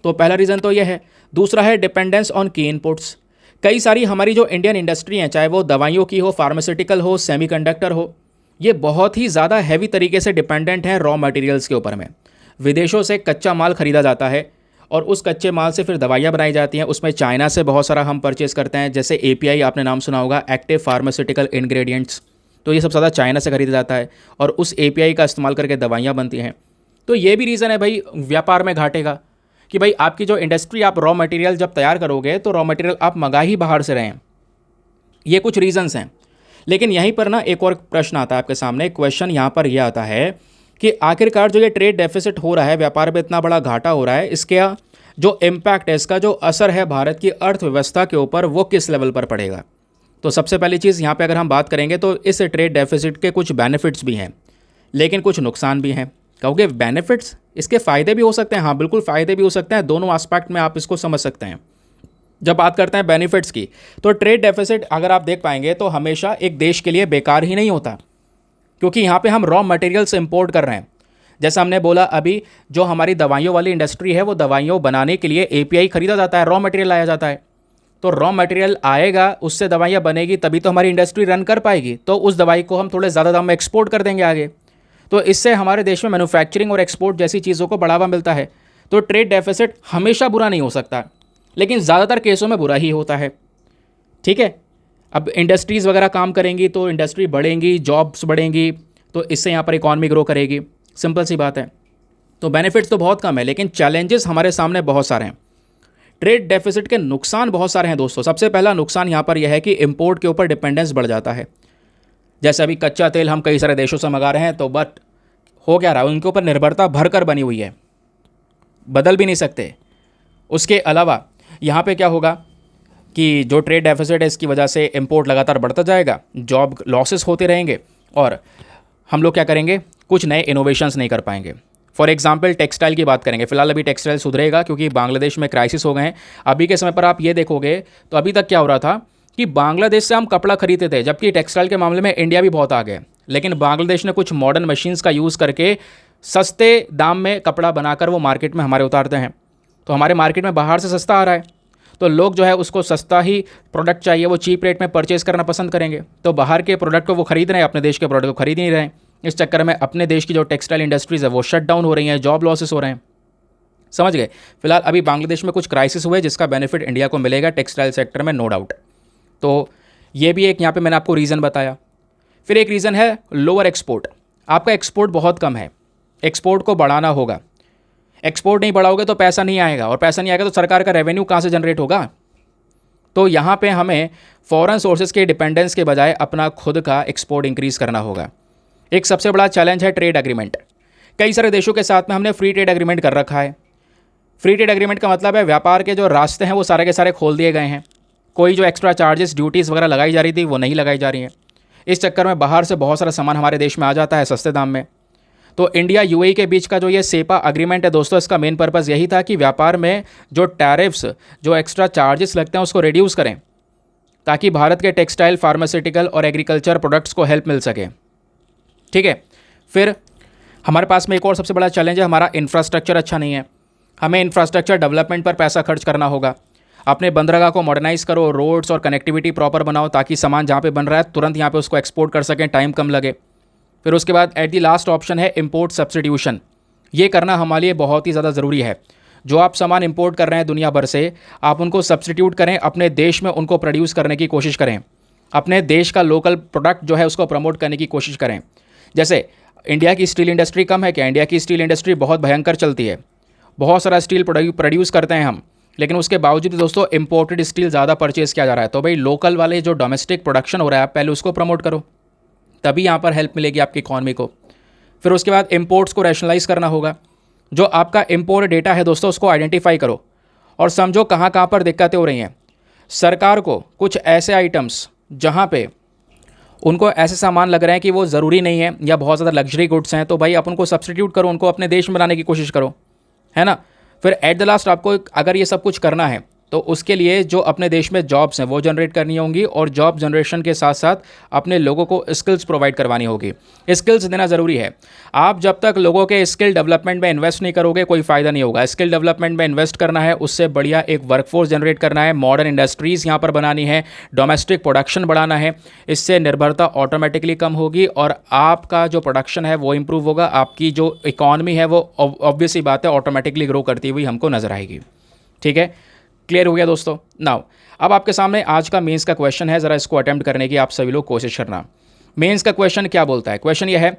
तो पहला रीज़न तो यह है। दूसरा है डिपेंडेंस ऑन की इनपुट्स। कई सारी हमारी जो इंडियन इंडस्ट्री हैं, चाहे वो दवाइयों की हो, फार्मास्यूटिकल हो, सेमीकंडक्टर हो, ये बहुत ही ज़्यादा हैवी तरीके से डिपेंडेंट हैं रॉ मटेरियल्स के ऊपर में। विदेशों से कच्चा माल खरीदा जाता है और उस कच्चे माल से फिर दवाइयाँ बनाई जाती हैं। उसमें चाइना से बहुत सारा हम परचेज़ करते हैं, जैसे एपीआई आपने नाम सुना होगा, एक्टिव फार्मास्यूटिकल इंग्रेडिएंट्स। तो ये सब ज़्यादा चाइना से खरीदा जाता है और उस एपीआई का इस्तेमाल करके दवाइयाँ बनती हैं। तो ये भी रीज़न है भाई व्यापार में घाटे का, कि भाई आपकी जो इंडस्ट्री, आप रॉ मटेरियल जब तैयार करोगे तो रॉ मटेरियल आप मंगा ही बाहर से रहे हैं। ये कुछ रीजंस हैं। लेकिन यहीं पर ना एक और प्रश्न आता है आपके सामने। क्वेश्चन यहाँ पर यह आता है कि आखिरकार जो ये ट्रेड डेफिसिट हो रहा है, व्यापार में इतना बड़ा घाटा हो रहा है, इसके जो इम्पैक्ट है, इसका जो असर है भारत की अर्थव्यवस्था के ऊपर, वो किस लेवल पर पड़ेगा? तो सबसे पहली चीज़ यहाँ पे अगर हम बात करेंगे तो इस ट्रेड डेफिसिट के कुछ बेनिफिट्स भी हैं, लेकिन कुछ नुकसान भी हैं। कहोगे बेनिफिट्स, इसके फ़ायदे भी हो सकते हैं। हाँ बिल्कुल फ़ायदे भी हो सकते हैं, दोनों एस्पेक्ट में आप इसको समझ सकते हैं। जब बात करते हैं बेनिफिट्स की, तो ट्रेड डेफिसिट अगर आप देख पाएंगे तो हमेशा एक देश के लिए बेकार ही नहीं होता, क्योंकि यहाँ पे हम रॉ मटेरियल्स इंपोर्ट कर रहे हैं। जैसा हमने बोला अभी, जो हमारी दवाइयों वाली इंडस्ट्री है, वो दवाइयों बनाने के लिए एपीआई खरीदा जाता है, रॉ मटेरियल लाया जाता है। तो रॉ मटेरियल आएगा, उससे दवाइयाँ बनेगी, तभी तो हमारी इंडस्ट्री रन कर पाएगी। तो उस दवाई को हम थोड़े ज़्यादा दाम में एक्सपोर्ट कर देंगे आगे। तो इससे हमारे देश में मैन्युफैक्चरिंग और एक्सपोर्ट जैसी चीज़ों को बढ़ावा मिलता है। तो ट्रेड डेफिसिट हमेशा बुरा नहीं हो सकता, लेकिन ज़्यादातर केसों में बुरा ही होता है। ठीक है, अब इंडस्ट्रीज़ वगैरह काम करेंगी तो इंडस्ट्री बढ़ेंगी, जॉब्स बढ़ेंगी, तो इससे यहाँ पर इकॉनमी ग्रो करेगी। सिंपल सी बात है। तो बेनिफिट्स तो बहुत कम है, लेकिन चैलेंजेस हमारे सामने बहुत सारे हैं। ट्रेड डेफिसिट के नुकसान बहुत सारे हैं दोस्तों। सबसे पहला नुकसान यहाँ पर यह है कि इंपोर्ट के ऊपर डिपेंडेंस बढ़ जाता है। जैसे अभी कच्चा तेल हम कई सारे देशों से मंगा रहे हैं, तो बट हो क्या रहा है, उनके ऊपर निर्भरता भरकर बनी हुई है, बदल भी नहीं सकते। उसके अलावा यहाँ पे क्या होगा कि जो ट्रेड डेफिसिट है, इसकी वजह से इंपोर्ट लगातार बढ़ता जाएगा, जॉब लॉसेस होते रहेंगे और हम लोग क्या करेंगे, कुछ नए इनोवेशंस नहीं कर पाएंगे। फॉर एग्जांपल टेक्सटाइल की बात करेंगे। फिलहाल अभी टेक्सटाइल सुधरेगा क्योंकि बांग्लादेश में क्राइसिस हो गए हैं। अभी के समय पर आप ये देखोगे तो अभी तक क्या हो रहा था कि बांग्लादेश से हम कपड़ा खरीदते थे, जबकि टेक्सटाइल के मामले में इंडिया भी बहुत आगे है। लेकिन बांग्लादेश ने कुछ मॉडर्न मशीन्स का यूज़ करके सस्ते दाम में कपड़ा बनाकर वो मार्केट में हमारे उतारते हैं। तो हमारे मार्केट में बाहर से सस्ता आ रहा है, तो लोग जो है उसको सस्ता ही प्रोडक्ट चाहिए, वो चीप रेट में परचेज़ करना पसंद करेंगे। तो बाहर के प्रोडक्ट को वो खरीद रहे हैं, अपने देश के प्रोडक्ट को खरीद नहीं रहे हैं। इस चक्कर में अपने देश की जो टेक्सटाइल इंडस्ट्रीज़ है वो शट डाउन हो रही हैं, जॉब लॉसेस हो रहे हैं। समझ गए? फिलहाल अभी बांग्लादेश में कुछ क्राइसिस हुए जिसका बेनिफिट इंडिया को मिलेगा टेक्सटाइल सेक्टर में, नो डाउट। तो ये भी एक यहाँ पे मैंने आपको रीज़न बताया। फिर एक रीज़न है लोअर एक्सपोर्ट। आपका एक्सपोर्ट बहुत कम है, एक्सपोर्ट को बढ़ाना होगा। एक्सपोर्ट नहीं बढ़ाओगे तो पैसा नहीं आएगा, और पैसा नहीं आएगा तो सरकार का रेवेन्यू कहाँ से जनरेट होगा। तो यहाँ पे हमें फॉरेन सोर्सेज के डिपेंडेंस के बजाय अपना खुद का एक्सपोर्ट इंक्रीज़ करना होगा। एक सबसे बड़ा चैलेंज है ट्रेड एग्रीमेंट। कई सारे देशों के साथ में हमने फ्री ट्रेड एग्रीमेंट कर रखा है। फ्री ट्रेड एग्रीमेंट का मतलब है व्यापार के जो रास्ते हैं वो सारे के सारे खोल दिए गए हैं। कोई जो एक्स्ट्रा चार्जेस, ड्यूटीज़ वगैरह लगाई जा रही थी वो नहीं लगाई जा रही हैं। इस चक्कर में बाहर से बहुत सारा सामान हमारे देश में आ जाता है सस्ते दाम में। तो इंडिया यूएई के बीच का जो ये सेपा एग्रीमेंट है दोस्तों, इसका मेन पर्पज़ यही था कि व्यापार में जो टैरिफ्स, जो एक्स्ट्रा चार्जेस लगते हैं उसको रिड्यूस करें, ताकि भारत के टेक्सटाइल, फार्मास्यूटिकल और एग्रीकल्चर प्रोडक्ट्स को हेल्प मिल सके। ठीक है। फिर हमारे पास में एक और सबसे बड़ा चैलेंज है, हमारा इंफ्रास्ट्रक्चर अच्छा नहीं है। हमें इंफ्रास्ट्रक्चर डेवलपमेंट पर पैसा खर्च करना होगा। अपने बंदरगाह को मॉडर्नाइज करो, रोड्स और कनेक्टिविटी प्रॉपर बनाओ, ताकि सामान जहाँ पे बन रहा है तुरंत यहाँ पे उसको एक्सपोर्ट कर सकें, टाइम कम लगे। फिर उसके बाद एट दी लास्ट ऑप्शन है इंपोर्ट सब्स्टिट्यूशन। ये करना हमारे लिए बहुत ही ज़्यादा ज़रूरी है। जो आप सामान इंपोर्ट कर रहे हैं दुनिया भर से, आप उनको सब्स्टिट्यूट करें, अपने देश में उनको प्रोड्यूस करने की कोशिश करें, अपने देश का लोकल प्रोडक्ट जो है उसको प्रमोट करने की कोशिश करें। जैसे इंडिया की स्टील इंडस्ट्री कम है क्या? इंडिया की स्टील इंडस्ट्री बहुत भयंकर चलती है, बहुत सारा स्टील प्रोड्यूस करते हैं हम, लेकिन उसके बावजूद दोस्तों इंपोर्टेड स्टील ज़्यादा परचेज़ किया जा रहा है। तो भाई लोकल वाले जो डोमेस्टिक प्रोडक्शन हो रहा है, आप पहले उसको प्रमोट करो, तभी यहाँ पर हेल्प मिलेगी आपकी इकॉनमी को। फिर उसके बाद इंपोर्ट्स को रैशनलाइज करना होगा। जो आपका इंपोर्ट डेटा है दोस्तों उसको आइडेंटिफाई करो और समझो कहाँ कहाँ पर दिक्कतें हो रही हैं। सरकार को कुछ ऐसे आइटम्स जहाँ पे उनको ऐसे सामान लग रहे हैं कि वो ज़रूरी नहीं है या बहुत ज़्यादा लग्जरी गुड्स हैं, तो भाई आप उनको सब्स्टिट्यूट करो, उनको अपने देश में बनाने की कोशिश करो, है ना। फिर एट द लास्ट आपको अगर ये सब कुछ करना है तो उसके लिए जो अपने देश में जॉब्स हैं वो जनरेट करनी होंगी, और जॉब जनरेशन के साथ साथ अपने लोगों को स्किल्स प्रोवाइड करवानी होगी। स्किल्स देना ज़रूरी है। आप जब तक लोगों के स्किल डेवलपमेंट में इन्वेस्ट नहीं करोगे कोई फ़ायदा नहीं होगा। स्किल डेवलपमेंट में इन्वेस्ट करना है, उससे बढ़िया एक वर्कफोर्स जनरेट करना है, मॉडर्न इंडस्ट्रीज़ यहाँ पर बनानी है, डोमेस्टिक प्रोडक्शन बढ़ाना है। इससे निर्भरता ऑटोमेटिकली कम होगी और आपका जो प्रोडक्शन है वो इम्प्रूव होगा। आपकी जो इकॉनमी है वो ऑब्वियस ही बात है ऑटोमेटिकली ग्रो करती हुई हमको नज़र आएगी। ठीक है, क्लियर हो गया दोस्तों। नाउ अब आपके सामने आज का मेंस का क्वेश्चन है, ज़रा इसको अटेम्प्ट करने की आप सभी लोग कोशिश करना। मेंस का क्वेश्चन क्या बोलता है? क्वेश्चन ये है,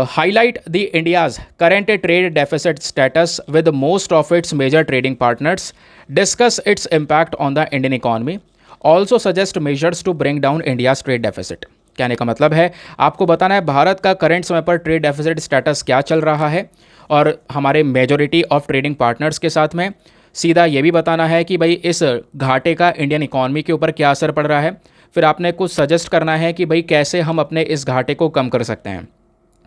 highlight the India's current trade deficit status with most of its major trading partners, discuss its impact on the Indian economy, also suggest measures to bring down India's trade deficit. कहने का मतलब है आपको बताना है भारत का करंट समय पर ट्रेड डेफिसिट स्टेटस क्या चल रहा है, और हमारे मेजॉरिटी ऑफ ट्रेडिंग पार्टनर्स के साथ में सीधा ये भी बताना है कि भाई इस घाटे का इंडियन इकॉनमी के ऊपर क्या असर पड़ रहा है। फिर आपने कुछ सजेस्ट करना है कि भाई कैसे हम अपने इस घाटे को कम कर सकते हैं।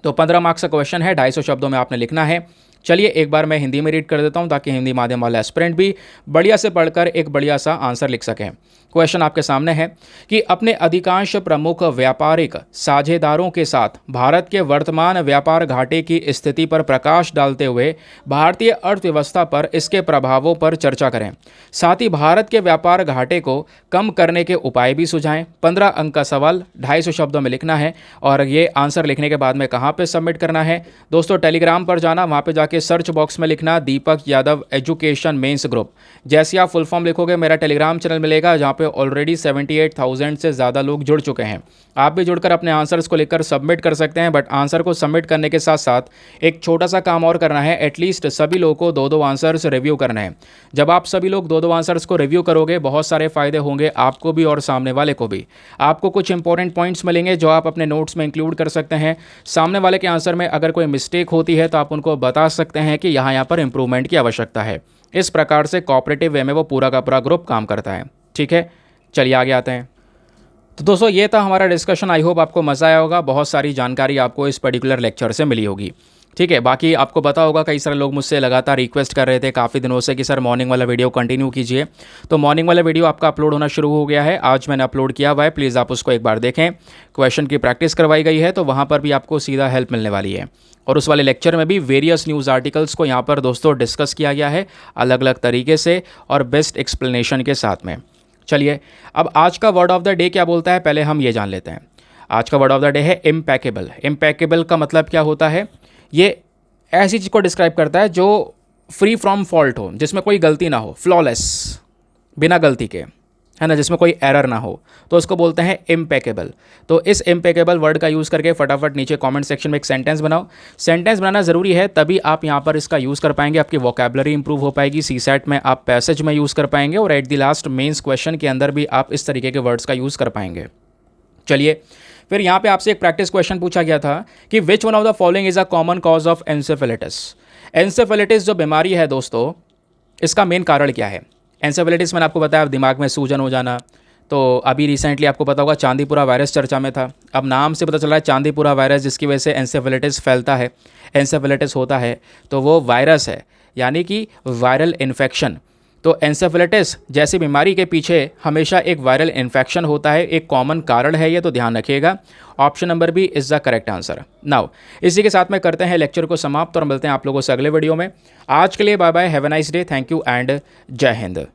तो 15 मार्क्स का क्वेश्चन है, 250 शब्दों में आपने लिखना है। चलिए एक बार मैं हिंदी में रीड कर देता हूं ताकि हिंदी माध्यम वाला एस्पिरेंट भी बढ़िया से पढ़कर एक बढ़िया सा आंसर लिख सकें। क्वेश्चन आपके सामने है कि अपने अधिकांश प्रमुख व्यापारिक साझेदारों के साथ भारत के वर्तमान व्यापार घाटे की स्थिति पर प्रकाश डालते हुए भारतीय अर्थव्यवस्था पर इसके प्रभावों पर चर्चा करें। साथ ही भारत के व्यापार घाटे को कम करने के उपाय भी सुझाएं। 15 अंक का सवाल 250 शब्दों में लिखना है, और ये आंसर लिखने के बाद में कहाँ पे सबमिट करना है दोस्तों? टेलीग्राम पर जाना, वहाँ पे जाके सर्च बॉक्स में लिखना दीपक यादव एजुकेशन मेंस ग्रुप। जैसे आप फुल फॉर्म लिखोगे मेरा टेलीग्राम चैनल मिलेगा जहाँ पे ऑलरेडी 78,000 से ज़्यादा लोग जुड़ चुके हैं। आप भी जुड़कर अपने आंसर्स को लिखकर सबमिट कर सकते हैं, बट आंसर को सबमिट करने के साथ साथ एक छोटा सा काम और करना है, एटलीस्ट सभी लोगों को 2-2 आंसर्स रिव्यू करना है। जब आप सभी लोग 2-2 आंसर्स को रिव्यू करोगे बहुत सारे फ़ायदे होंगे आपको भी और सामने वाले को भी। आपको कुछ इंपॉर्टेंट पॉइंट्स मिलेंगे जो आप अपने नोट्स में इंक्लूड कर सकते हैं। सामने वाले के आंसर में अगर कोई मिस्टेक होती है तो आप उनको बता सकते हैं कि यहाँ पर इंप्रूवमेंट की आवश्यकता है। इस प्रकार से कोऑपरेटिव वे में वो पूरा का पूरा ग्रुप काम करता है। ठीक है, चलिए आगे आते हैं। तो दोस्तों ये था हमारा डिस्कशन। आई होप आपको मज़ा आया होगा, बहुत सारी जानकारी आपको इस पर्टिकुलर लेक्चर से मिली होगी। ठीक है, बाकी आपको पता होगा कई सारे लोग मुझसे लगातार रिक्वेस्ट कर रहे थे काफ़ी दिनों से कि सर मॉर्निंग वाला वीडियो कंटिन्यू कीजिए। तो मॉर्निंग वाला वीडियो आपका अपलोड होना शुरू हो गया है, आज मैंने अपलोड किया हुआ है, प्लीज़ आप उसको एक बार देखें। क्वेश्चन की प्रैक्टिस करवाई गई है तो वहाँ पर भी आपको सीधा हेल्प मिलने वाली है। और उस वाले लेक्चर में भी वेरियस न्यूज़ आर्टिकल्स को यहाँ पर दोस्तों डिस्कस किया गया है अलग अलग तरीके से और बेस्ट एक्सप्लेनेशन के साथ में। चलिए अब आज का वर्ड ऑफ द डे क्या बोलता है पहले हम ये जान लेते हैं। आज का वर्ड ऑफ द डे है इम्पैकेबल। इम्पैकेबल का मतलब क्या होता है? ये ऐसी चीज़ को डिस्क्राइब करता है जो फ्री फ्रॉम फॉल्ट हो, जिसमें कोई गलती ना हो, फ्लॉलेस, बिना गलती के, है ना, जिसमें कोई एरर ना हो, तो उसको बोलते हैं इम्पेकेबल। तो इस इम्पेकेबल वर्ड का यूज़ करके फटाफट नीचे कमेंट सेक्शन में एक सेंटेंस बनाओ। सेंटेंस बनाना ज़रूरी है, तभी आप यहाँ पर इसका यूज़ कर पाएंगे, आपकी वोकैबुलरी इंप्रूव हो पाएगी, सीसैट में आप पैसेज में यूज़ कर पाएंगे और at the last mains question के अंदर भी आप इस तरीके के वर्ड्स का यूज़ कर पाएंगे। चलिए, फिर यहाँ पे आपसे एक प्रैक्टिस क्वेश्चन पूछा गया था कि which one of the following is a common cause of encephalitis. Encephalitis जो बीमारी है दोस्तों, इसका मेन कारण क्या है। एंसेफेलिटिस मैंने आपको बताया दिमाग में सूजन हो जाना, तो अभी रिसेंटली आपको पता होगा चांदीपुरा वायरस चर्चा में था। अब नाम से पता चला है चांदीपुरा वायरस, जिसकी वजह से एंसेफेलिटिस फैलता है, एंसेफेलिटिस होता है, तो वो वायरस है, यानी कि वायरल इन्फेक्शन। तो एंसेफेलिटिस जैसी बीमारी के पीछे हमेशा एक वायरल इन्फेक्शन होता है, एक कॉमन कारण है ये, तो ध्यान रखिएगा। Option number B is the correct answer. Now इसी के साथ में करते हैं लेक्चर को समाप्त और मिलते हैं आप लोगों से अगले वीडियो में। आज के लिए bye bye, have a nice day, thank you and Jai Hind.